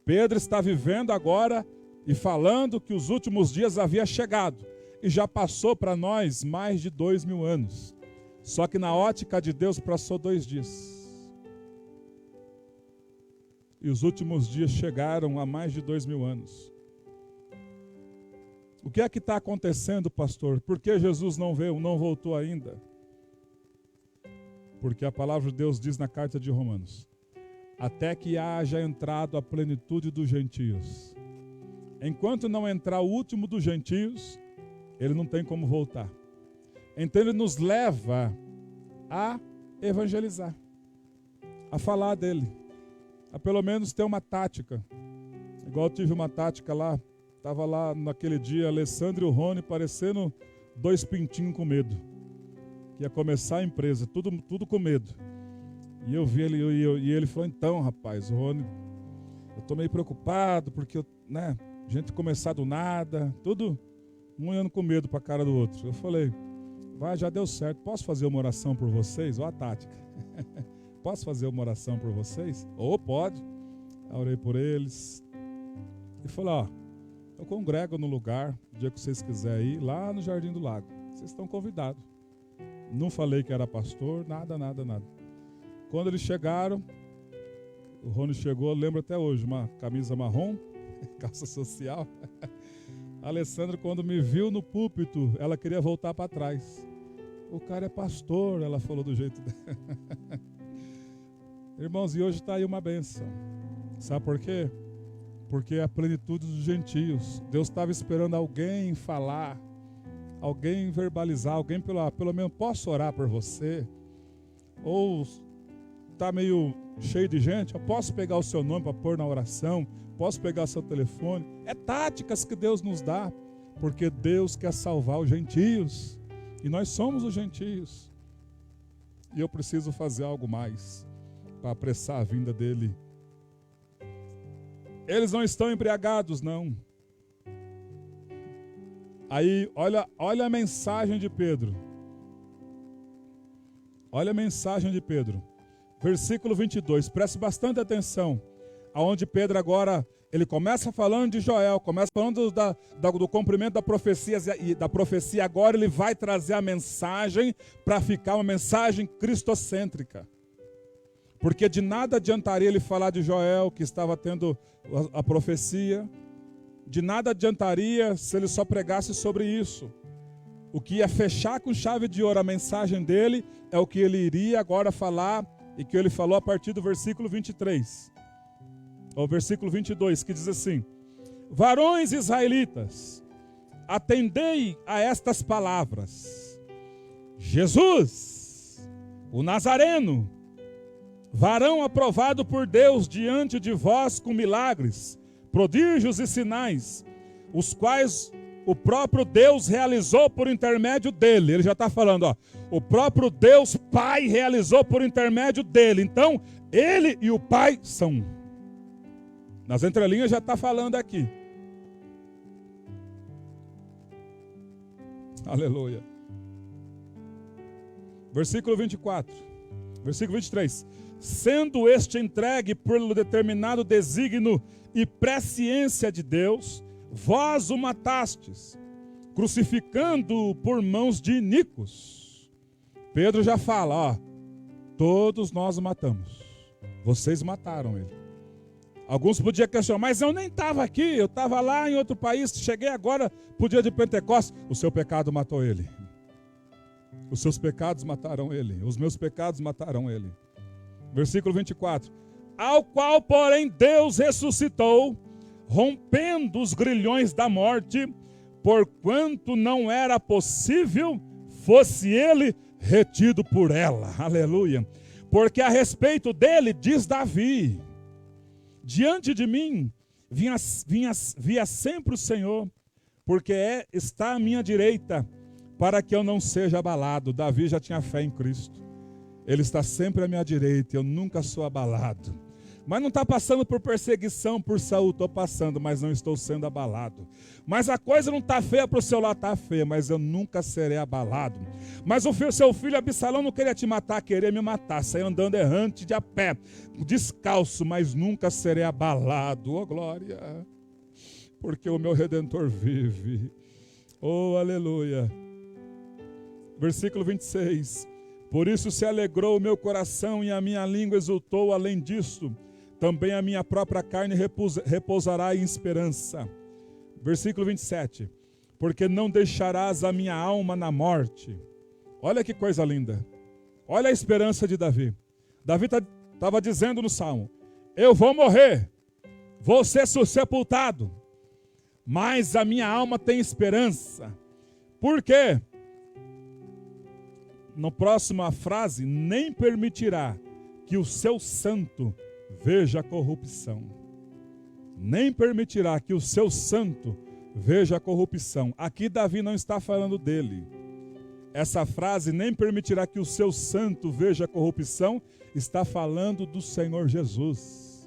Pedro está vivendo agora e falando que os últimos dias havia chegado. E já passou para nós mais de 2000 anos. Só que na ótica de Deus passou 2 dias. E os últimos dias chegaram a mais de 2000 anos. O que é que está acontecendo, pastor? Por que Jesus não veio, não voltou ainda? Porque a palavra de Deus diz na carta de Romanos: até que haja entrado a plenitude dos gentios. Enquanto não entrar o último dos gentios, ele não tem como voltar. Então ele nos leva a evangelizar, a falar dele, a pelo menos ter uma tática. Igual eu tive uma tática lá, estava lá naquele dia, Alessandro e o Rony parecendo 2 pintinhos com medo. Que ia começar a empresa, tudo com medo. E eu vi ele, e ele falou, então rapaz, o Rony, eu estou meio preocupado, porque gente começar do nada, tudo um olhando com medo para a cara do outro. Eu falei, vai, já deu certo, posso fazer uma oração por vocês? Olha a tática. Posso fazer uma oração por vocês? Pode. Eu orei por eles. E falei, eu congrego no lugar, o dia que vocês quiserem ir, lá no Jardim do Lago. Vocês estão convidados. Não falei que era pastor, nada. Quando eles chegaram, o Rony chegou, eu lembro até hoje, uma camisa marrom, calça social. A Alessandra, quando me viu no púlpito, ela queria voltar para trás. O cara é pastor, ela falou do jeito dela. Irmãos, e hoje está aí uma bênção. Sabe por quê? Porque é a plenitude dos gentios. Deus estava esperando alguém falar, alguém verbalizar, alguém pelo menos, posso orar por você? Ou está meio cheio de gente, eu posso pegar o seu nome para pôr na oração, posso pegar o seu telefone. É táticas que Deus nos dá, porque Deus quer salvar os gentios, e nós somos os gentios. E eu preciso fazer algo mais para apressar a vinda dele. Eles não estão embriagados, não. Aí, olha a mensagem de Pedro. Olha a mensagem de Pedro. Versículo 22, preste bastante atenção. Aonde Pedro agora, ele começa falando de Joel, começa falando do cumprimento da profecia, e da profecia agora ele vai trazer a mensagem para ficar uma mensagem cristocêntrica. Porque de nada adiantaria ele falar de Joel, que estava tendo a profecia. De nada adiantaria se ele só pregasse sobre isso. O que ia fechar com chave de ouro a mensagem dele é o que ele iria agora falar, e que ele falou a partir do versículo 23. Ou versículo 22, que diz assim: varões israelitas, atendei a estas palavras. Jesus, o Nazareno, varão aprovado por Deus diante de vós com milagres, prodígios e sinais, os quais o próprio Deus realizou por intermédio dele. Ele já está falando, ó, o próprio Deus Pai realizou por intermédio dele. Então, ele e o Pai são um. Nas entrelinhas já está falando aqui. Aleluia. Versículo 24. Versículo 23. Sendo este entregue por determinado desígnio e presciência de Deus, vós o matastes, crucificando-o por mãos de iníquos. Pedro já fala, ó, todos nós o matamos. Vocês mataram ele. Alguns podiam questionar, mas eu nem estava aqui, eu estava lá em outro país, cheguei agora para o dia de Pentecostes. O seu pecado matou ele. Os seus pecados mataram ele. Os meus pecados mataram ele. Versículo 24. Ao qual, porém, Deus ressuscitou, rompendo os grilhões da morte, porquanto não era possível fosse ele retido por ela. Aleluia. Porque a respeito dele, diz Davi, diante de mim via sempre o Senhor, porque está à minha direita, para que eu não seja abalado. Davi já tinha fé em Cristo. Ele está sempre à minha direita, eu nunca sou abalado. Mas não está passando por perseguição por Saul, estou passando, mas não estou sendo abalado. Mas a coisa não está feia para o seu lado, está feia, mas eu nunca serei abalado. Mas seu filho Absalão não queria te matar, queria me matar, sair andando errante de a pé, descalço, mas nunca serei abalado. Oh glória, porque o meu Redentor vive. Oh aleluia. Versículo 26. Por isso se alegrou o meu coração e a minha língua exultou. Além disso, também a minha própria carne repousará em esperança. Versículo 27. Porque não deixarás a minha alma na morte. Olha que coisa linda. Olha a esperança de Davi. Davi estava dizendo no Salmo, eu vou morrer, vou ser sepultado, mas a minha alma tem esperança. Por quê? Na próxima frase, nem permitirá que o seu santo veja a corrupção. Nem permitirá que o seu santo veja a corrupção. Aqui Davi não está falando dele. Essa frase, nem permitirá que o seu santo veja a corrupção, está falando do Senhor Jesus.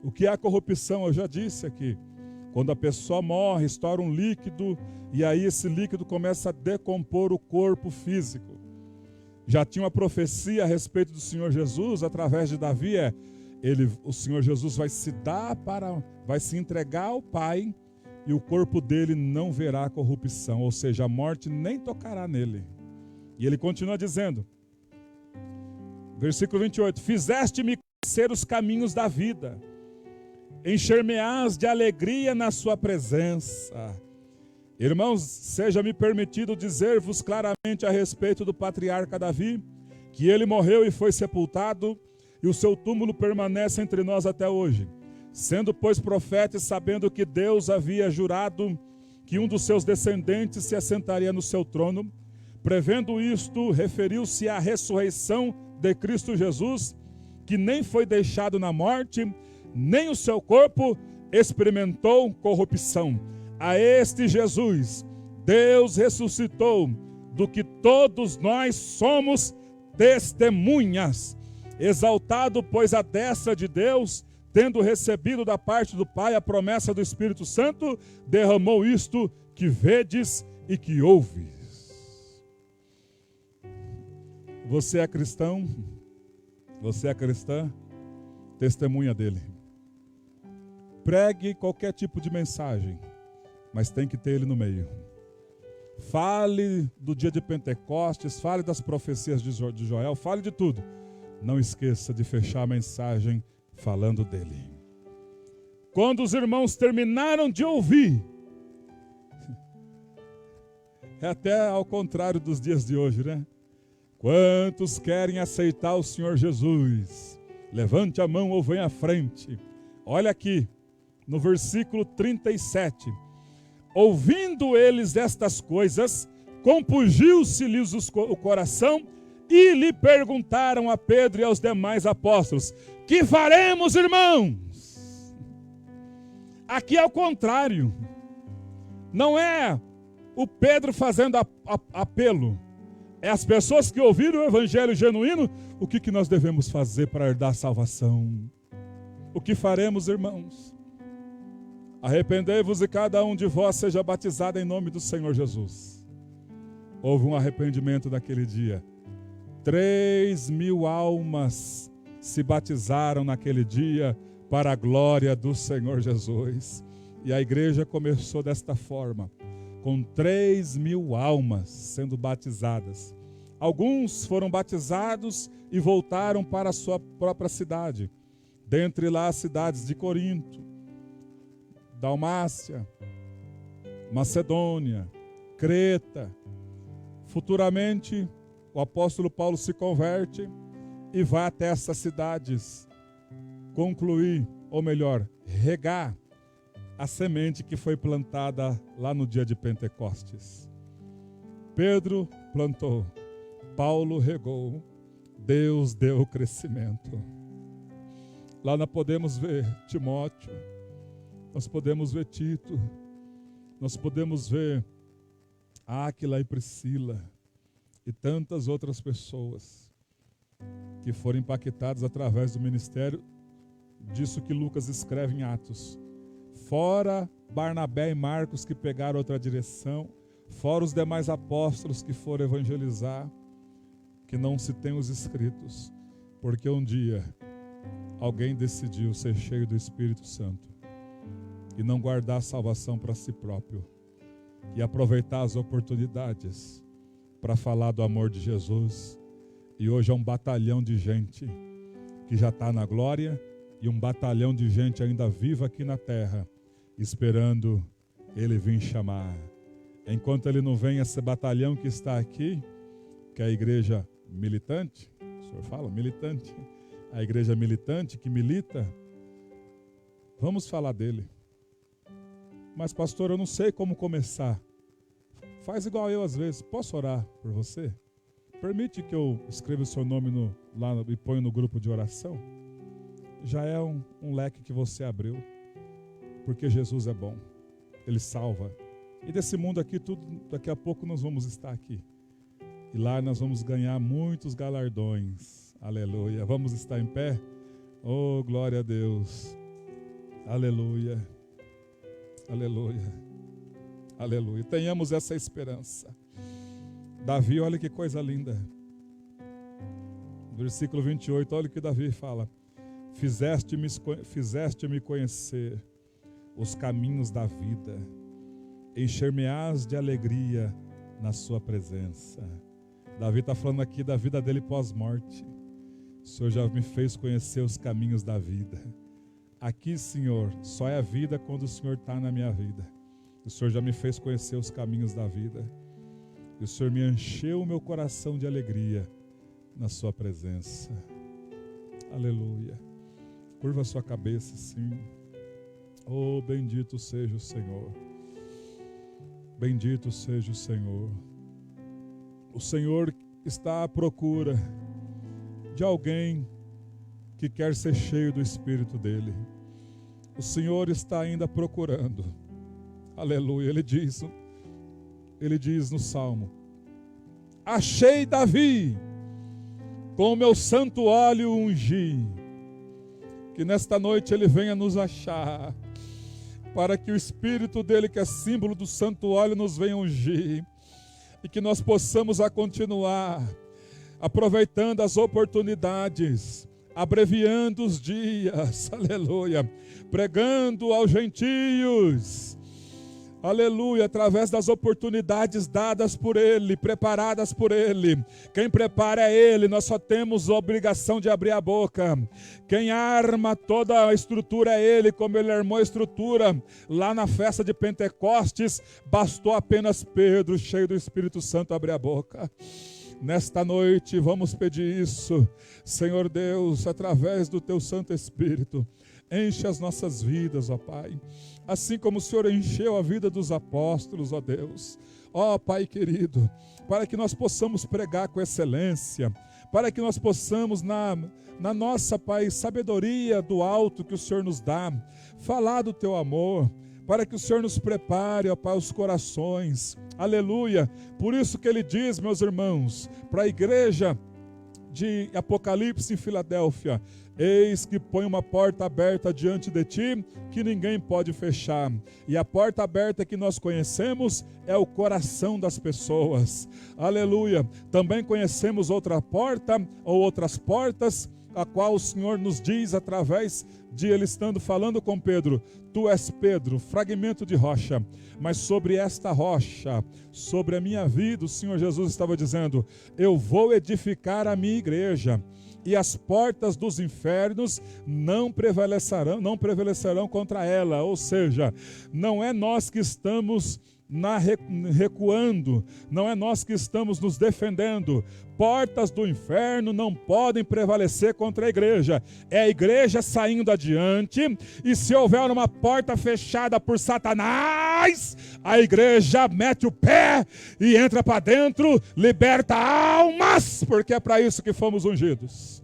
O que é a corrupção? Eu já disse aqui. Quando a pessoa morre, estoura um líquido, e aí esse líquido começa a decompor o corpo físico. Já tinha uma profecia a respeito do Senhor Jesus, através de Davi, o Senhor Jesus vai se entregar ao Pai, e o corpo dele não verá corrupção, ou seja, a morte nem tocará nele. E ele continua dizendo, versículo 28, fizeste-me conhecer os caminhos da vida, encher-me-ás de alegria na sua presença. Irmãos, seja-me permitido dizer-vos claramente a respeito do patriarca Davi, que ele morreu e foi sepultado, e o seu túmulo permanece entre nós até hoje. Sendo, pois, profeta e sabendo que Deus havia jurado que um dos seus descendentes se assentaria no seu trono, prevendo isto, referiu-se à ressurreição de Cristo Jesus, que nem foi deixado na morte, nem o seu corpo experimentou corrupção. A este Jesus, Deus ressuscitou, do que todos nós somos testemunhas. Exaltado, pois, à destra de Deus, tendo recebido da parte do Pai a promessa do Espírito Santo, derramou isto que vedes e que ouves. Você é cristão? Você é cristã? Testemunha dele. Pregue qualquer tipo de mensagem, mas tem que ter ele no meio. Fale do dia de Pentecostes, fale das profecias de Joel, fale de tudo. Não esqueça de fechar a mensagem falando dele. Quando os irmãos terminaram de ouvir, é até ao contrário dos dias de hoje, né? Quantos querem aceitar o Senhor Jesus? Levante a mão ou venha à frente. Olha aqui, no versículo 37. Ouvindo eles estas coisas, compungiu-se-lhes o coração e lhe perguntaram a Pedro e aos demais apóstolos: que faremos, irmãos? Aqui é o contrário. Não é o Pedro fazendo apelo. É as pessoas que ouviram o evangelho genuíno. O que nós devemos fazer para herdar a salvação? O que faremos, irmãos? Arrependei-vos e cada um de vós seja batizado em nome do Senhor Jesus. Houve um arrependimento naquele dia. 3.000 almas se batizaram naquele dia para a glória do Senhor Jesus. E a igreja começou desta forma, com 3.000 almas sendo batizadas. Alguns foram batizados e voltaram para a sua própria cidade. Dentre lá as cidades de Corinto, Dalmácia, Macedônia, Creta. Futuramente, o apóstolo Paulo se converte e vai até essas cidades concluir, ou melhor, regar a semente que foi plantada lá no dia de Pentecostes. Pedro plantou, Paulo regou, Deus deu o crescimento. Lá nós podemos ver Timóteo, nós podemos ver Tito, nós podemos ver Áquila e Priscila e tantas outras pessoas que foram impactadas através do ministério disso que Lucas escreve em Atos. Fora Barnabé e Marcos que pegaram outra direção, fora os demais apóstolos que foram evangelizar, que não se tem os escritos, porque um dia alguém decidiu ser cheio do Espírito Santo e não guardar a salvação para si próprio e aproveitar as oportunidades para falar do amor de Jesus. E hoje é um batalhão de gente que já está na glória e um batalhão de gente ainda viva aqui na terra, esperando ele vir chamar. Enquanto ele não vem, esse batalhão que está aqui, que é a igreja militante, o senhor fala militante, a igreja militante que milita, vamos falar dele. Mas pastor, eu não sei como começar. Faz igual eu às vezes. Posso orar por você? Permite que eu escreva o seu nome lá e ponha no grupo de oração? Já é um leque que você abriu. Porque Jesus é bom. Ele salva. E desse mundo aqui, tudo, daqui a pouco nós vamos estar aqui. E lá nós vamos ganhar muitos galardões. Aleluia. Vamos estar em pé? Oh, glória a Deus. Aleluia. Aleluia. Aleluia. Tenhamos essa esperança. Davi, olha que coisa linda. Versículo 28, olha o que Davi fala. Fizeste-me conhecer os caminhos da vida. Encher-me-ás de alegria na sua presença. Davi está falando aqui da vida dele pós-morte. O Senhor já me fez conhecer os caminhos da vida. Aqui, Senhor, só é a vida quando o Senhor está na minha vida. O Senhor já me fez conhecer os caminhos da vida. E o Senhor me encheu o meu coração de alegria na sua presença. Aleluia. Curva a sua cabeça, sim. Oh, bendito seja o Senhor. Bendito seja o Senhor. O Senhor está à procura de alguém que quer ser cheio do Espírito dele. O Senhor está ainda procurando. Aleluia. Ele diz no Salmo: achei Davi, com o meu santo óleo ungi. Que nesta noite ele venha nos achar, para que o Espírito dele, que é símbolo do santo óleo, nos venha ungir. E que nós possamos a continuar aproveitando as oportunidades, abreviando os dias, aleluia, pregando aos gentios, aleluia, através das oportunidades dadas por Ele, preparadas por Ele. Quem prepara é Ele, nós só temos a obrigação de abrir a boca. Quem arma toda a estrutura é Ele, como Ele armou a estrutura lá na festa de Pentecostes, bastou apenas Pedro, cheio do Espírito Santo, abrir a boca. Nesta noite vamos pedir isso, Senhor Deus, através do Teu Santo Espírito. enche as nossas vidas, ó Pai, assim como o Senhor encheu a vida dos apóstolos, ó Deus. Ó Pai querido, para que nós possamos pregar com excelência, para que nós possamos na nossa, Pai, sabedoria do alto que o Senhor nos dá, falar do Teu amor, para que o Senhor nos prepare, ó Pai, os corações, aleluia. Por isso que Ele diz, meus irmãos, para a igreja de Apocalipse em Filadélfia: eis que põe uma porta aberta diante de ti, que ninguém pode fechar. E a porta aberta que nós conhecemos é o coração das pessoas. Aleluia. Também conhecemos outra porta, ou outras portas, a qual o Senhor nos diz através de Ele estando falando com Pedro: tu és Pedro, fragmento de rocha, mas sobre esta rocha, sobre a minha vida, o Senhor Jesus estava dizendo: eu vou edificar a minha igreja, e as portas dos infernos não prevalecerão contra ela. Ou seja, não é nós que estamos recuando, não é nós que estamos nos defendendo. Portas do inferno não podem prevalecer contra a igreja. É a igreja saindo adiante, e se houver uma porta fechada por Satanás, a igreja mete o pé e entra para dentro, liberta almas, porque é para isso que fomos ungidos.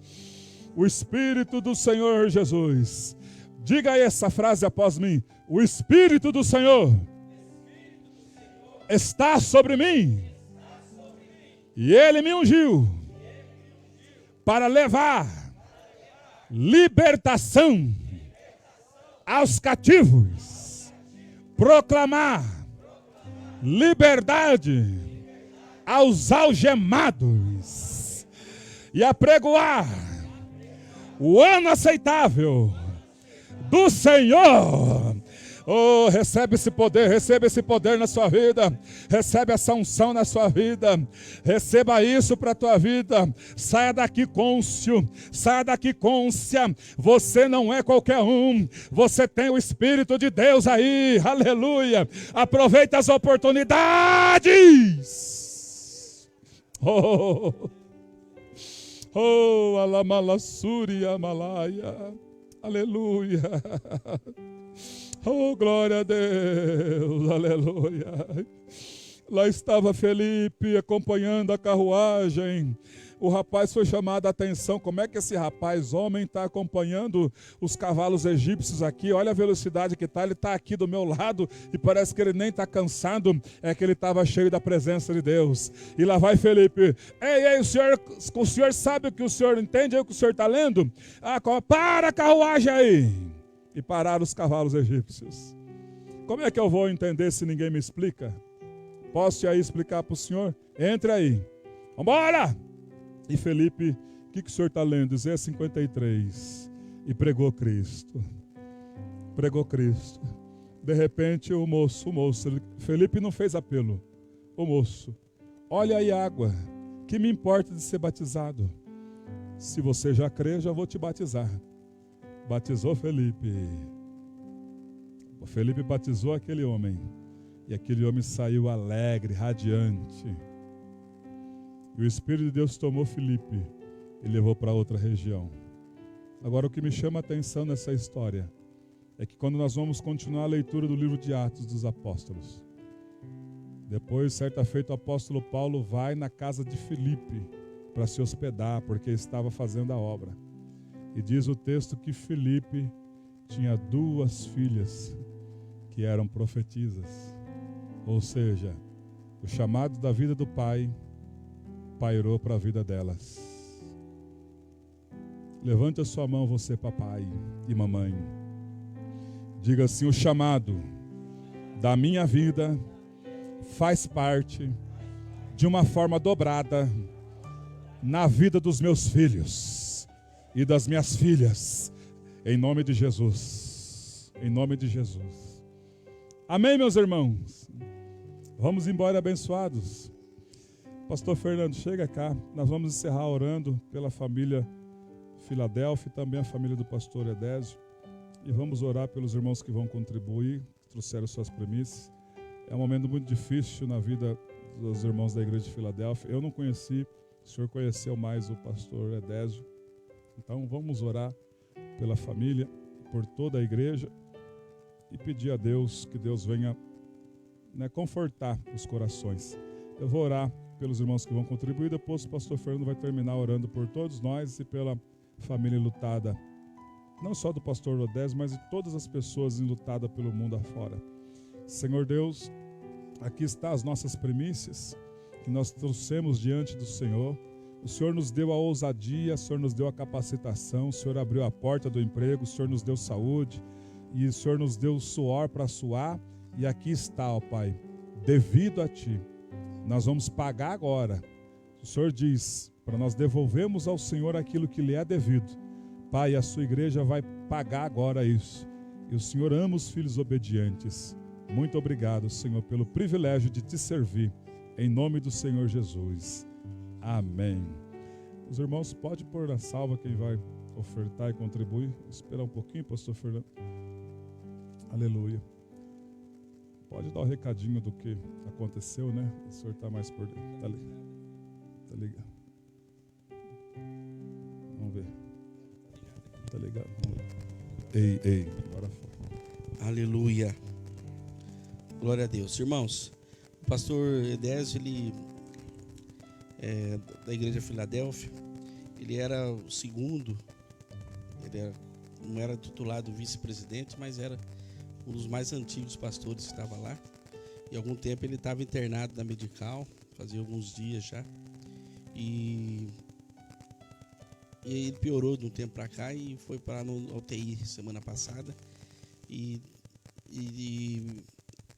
O Espírito do Senhor Jesus, diga aí essa frase após mim: o Espírito do Senhor está sobre mim, e Ele me ungiu para levar libertação aos cativos, proclamar liberdade aos algemados e apregoar o ano aceitável do Senhor. Oh, recebe esse poder na sua vida, recebe essa unção na sua vida, receba isso para a tua vida. Saia daqui cônscio, saia daqui cônscia, você não é qualquer um, você tem o Espírito de Deus aí, aleluia. Aproveita as oportunidades. Alamalassuri Amalaia, aleluia. Oh, glória a Deus, aleluia. Lá estava Felipe acompanhando a carruagem. O rapaz foi chamado a atenção. Como é que esse rapaz, homem, está acompanhando os cavalos egípcios aqui? Olha a velocidade que está. Ele está aqui do meu lado e parece que ele nem está cansado. É que ele estava cheio da presença de Deus. E lá vai Felipe. Ei, o senhor sabe o que o senhor entende? O que o senhor está lendo? Para a carruagem aí. E pararam os cavalos egípcios. Como é que eu vou entender se ninguém me explica? Posso ir aí explicar para o senhor? Entre aí. Vambora! E Felipe, o que o senhor está lendo? Isaías 53. E pregou Cristo. Pregou Cristo. De repente o moço, Felipe não fez apelo. O moço: olha aí a água, que me importa de ser batizado? Se você já crê, já vou te batizar. Batizou Felipe. O Felipe batizou aquele homem. E aquele homem saiu alegre, radiante. E o Espírito de Deus tomou Felipe e levou para outra região. Agora, o que me chama a atenção nessa história é que quando nós vamos continuar a leitura do livro de Atos dos Apóstolos, depois, certa feita, o apóstolo Paulo vai na casa de Felipe para se hospedar, porque estava fazendo a obra. E diz o texto que Felipe tinha 2 filhas que eram profetisas. Ou seja, o chamado da vida do pai pairou para a vida delas. Levante a sua mão, você papai e mamãe. Diga assim: o chamado da minha vida faz parte de uma forma dobrada na vida dos meus filhos e das minhas filhas, em nome de Jesus, em nome de Jesus. Amém, meus irmãos? Vamos embora abençoados. Pastor Fernando, chega cá, nós vamos encerrar orando pela família Filadélfia e também a família do pastor Edésio, e vamos orar pelos irmãos que vão contribuir, que trouxeram suas premissas. É um momento muito difícil na vida dos irmãos da igreja de Filadélfia. Eu não conheci, o senhor conheceu mais o pastor Edésio. Então vamos orar pela família, por toda a igreja e pedir a Deus que Deus venha, confortar os corações. Eu vou orar pelos irmãos que vão contribuir, depois o pastor Fernando vai terminar orando por todos nós e pela família enlutada, não só do pastor Odésio, mas de todas as pessoas enlutadas pelo mundo afora. Senhor Deus, aqui estão as nossas primícias que nós trouxemos diante do Senhor. O Senhor nos deu a ousadia, o Senhor nos deu a capacitação, o Senhor abriu a porta do emprego, o Senhor nos deu saúde e o Senhor nos deu o suor para suar. E aqui está, ó Pai, devido a Ti. Nós vamos pagar agora. O Senhor diz para nós devolvermos ao Senhor aquilo que lhe é devido. Pai, a sua igreja vai pagar agora isso. E o Senhor ama os filhos obedientes. Muito obrigado, Senhor, pelo privilégio de Te servir. Em nome do Senhor Jesus. Amém. Os irmãos, pode pôr na salva quem vai ofertar e contribuir. Vou esperar um pouquinho, pastor Fernando. Aleluia. Pode dar o recadinho do que aconteceu, né? O senhor está mais por dentro. Tá ligado? Vamos ver. Tá ligado? Vamos ver. Ei. Agora foi. Aleluia. Glória a Deus. Irmãos, o pastor Edésio, ele é da igreja Filadélfia. Ele era o segundo. Não era titulado vice-presidente, mas era um dos mais antigos pastores que estava lá. E há algum tempo ele estava internado na Medical, fazia alguns dias já. E aí ele piorou de um tempo para cá e foi para no UTI semana passada. E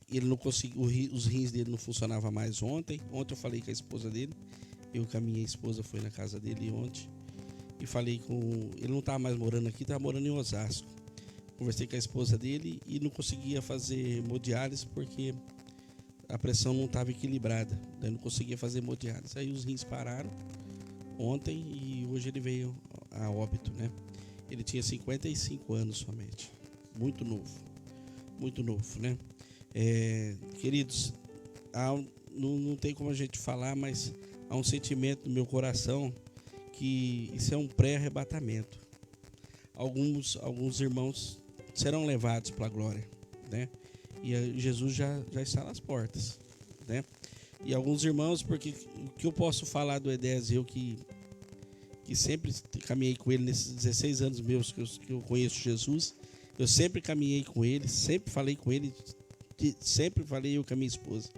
ele não conseguiu, os rins dele não funcionavam mais ontem. Ontem eu falei com a esposa dele. Eu com a minha esposa foi na casa dele ontem. E falei com... Ele não estava mais morando aqui, estava morando em Osasco. Conversei com a esposa dele e não conseguia fazer hemodiálise porque a pressão não estava equilibrada. Daí não conseguia fazer hemodiálise. Aí os rins pararam ontem e hoje ele veio a óbito, né? Ele tinha 55 anos somente. Muito novo, né? Queridos, não tem como a gente falar, mas há um sentimento no meu coração que isso é um pré-arrebatamento. Alguns irmãos serão levados para a glória, né? E Jesus já está nas portas, né? E alguns irmãos, porque o que eu posso falar do Edésio, eu que sempre caminhei com ele nesses 16 anos meus que eu conheço Jesus, eu sempre caminhei com ele, sempre falei com ele, sempre falei eu com a minha esposa.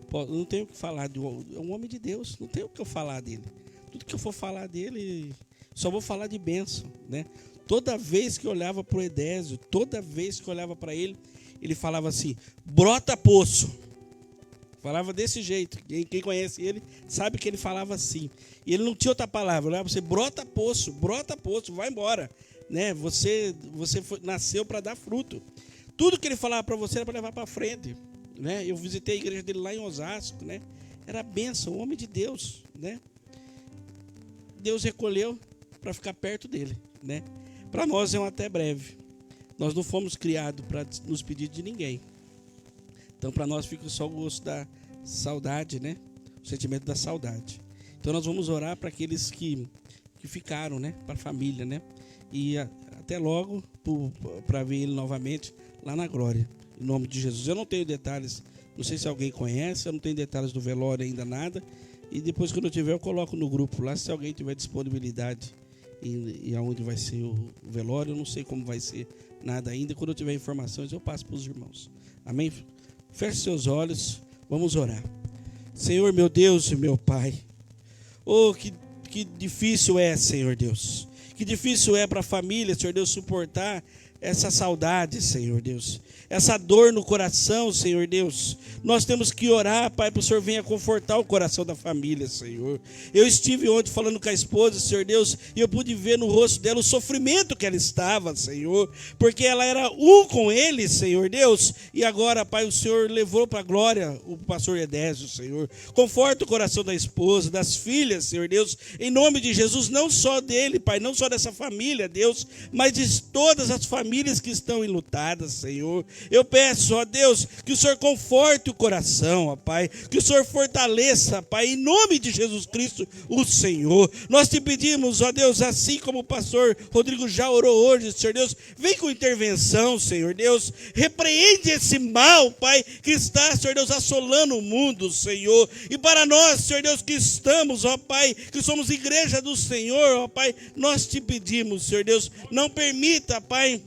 Pô, não tenho o que falar, é um homem de Deus, não tenho o que eu falar dele. Tudo que eu for falar dele, só vou falar de bênção, né? Toda vez que eu olhava para o Edésio, toda vez que eu olhava para ele, ele falava assim, brota poço. Falava desse jeito. Quem conhece ele sabe que ele falava assim. E ele não tinha outra palavra. Olhava para você, brota poço, vai embora. Né? Você nasceu para dar fruto. Tudo que ele falava para você era para levar para frente. Né? Eu visitei a igreja dele lá em Osasco. Né? Era bênção, homem de Deus. Né? Deus recolheu para ficar perto dele. Né? Para nós é um até breve. Nós não fomos criados para nos pedir de ninguém. Então, para nós fica só o gosto da saudade, né? O sentimento da saudade. Então, nós vamos orar para aqueles que ficaram, né? Para a família, né? E até logo para ver ele novamente lá na glória. Em nome de Jesus. Eu não tenho detalhes, não sei se alguém conhece, eu não tenho detalhes do velório ainda, nada. E depois, quando eu tiver, eu coloco no grupo lá, se alguém tiver disponibilidade e aonde vai ser o velório, eu não sei como vai ser nada ainda. Quando eu tiver informações, eu passo para os irmãos. Amém? Feche seus olhos, vamos orar. Senhor, meu Deus e meu Pai, oh, que difícil é, Senhor Deus, que difícil é para a família, Senhor Deus, suportar essa saudade, Senhor Deus, essa dor no coração, Senhor Deus. Nós temos que orar, Pai, para o Senhor venha confortar o coração da família, Senhor. Eu estive ontem falando com a esposa, Senhor Deus, e eu pude ver no rosto dela o sofrimento que ela estava, Senhor, porque ela era um com ele, Senhor Deus, e agora, Pai, o Senhor levou para a glória o pastor Edésio, Senhor. Conforta o coração da esposa, das filhas, Senhor Deus, em nome de Jesus, não só dele, Pai, não só dessa família, Deus, mas de todas as famílias, famílias que estão enlutadas, Senhor. Eu peço, ó Deus, que o Senhor conforte o coração, ó Pai, que o Senhor fortaleça, Pai, em nome de Jesus Cristo, o Senhor. Nós te pedimos, ó Deus, assim como o pastor Rodrigo já orou hoje, Senhor Deus, vem com intervenção, Senhor Deus, repreende esse mal, Pai, que está, Senhor Deus, assolando o mundo, Senhor. E para nós, Senhor Deus, que estamos, ó Pai, que somos igreja do Senhor, ó Pai, nós te pedimos, Senhor Deus, não permita, Pai,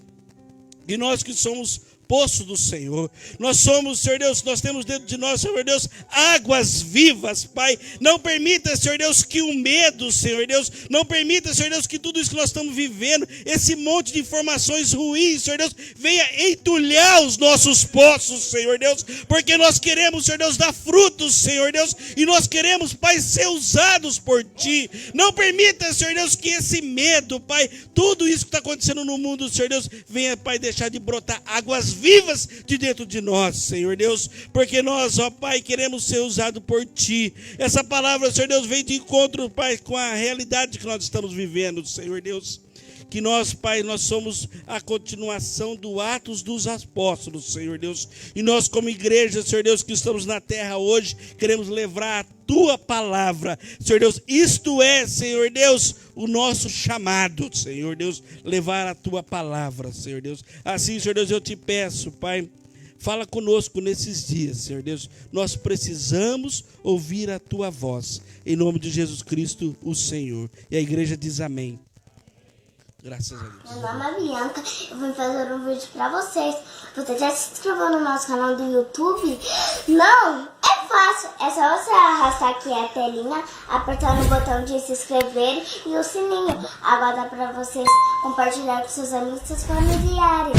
que nós que somos poço do Senhor, nós somos, Senhor Deus, nós temos dentro de nós, Senhor Deus, águas vivas, Pai. Não permita, Senhor Deus, que o medo, Senhor Deus, não permita, Senhor Deus, que tudo isso que nós estamos vivendo, esse monte de informações ruins, Senhor Deus, venha entulhar os nossos poços, Senhor Deus, porque nós queremos, Senhor Deus, dar frutos, Senhor Deus, e nós queremos, Pai, ser usados por Ti. Não permita, Senhor Deus, que esse medo, Pai, tudo isso que está acontecendo no mundo, Senhor Deus, venha, Pai, deixar de brotar águas vivas de dentro de nós, Senhor Deus, porque nós, ó Pai, queremos ser usados por Ti. Essa palavra, Senhor Deus, vem de encontro, Pai, com a realidade que nós estamos vivendo, Senhor Deus. Que nós, Pai, nós somos a continuação do Atos dos Apóstolos, Senhor Deus. E nós, como igreja, Senhor Deus, que estamos na terra hoje, queremos levar a Tua palavra, Senhor Deus. Isto é, Senhor Deus, o nosso chamado, Senhor Deus, levar a Tua palavra, Senhor Deus. Assim, Senhor Deus, eu te peço, Pai, fala conosco nesses dias, Senhor Deus. Nós precisamos ouvir a Tua voz. Em nome de Jesus Cristo, o Senhor. E a igreja diz amém. Graças a Deus. Meu nome é Bianca, eu vim fazer um vídeo pra vocês. Você já se inscreveu no nosso canal do YouTube? Não? É fácil, é só você arrastar aqui a telinha, apertar no botão de se inscrever e o sininho. Agora dá pra vocês compartilhar com seus amigos e seus familiares.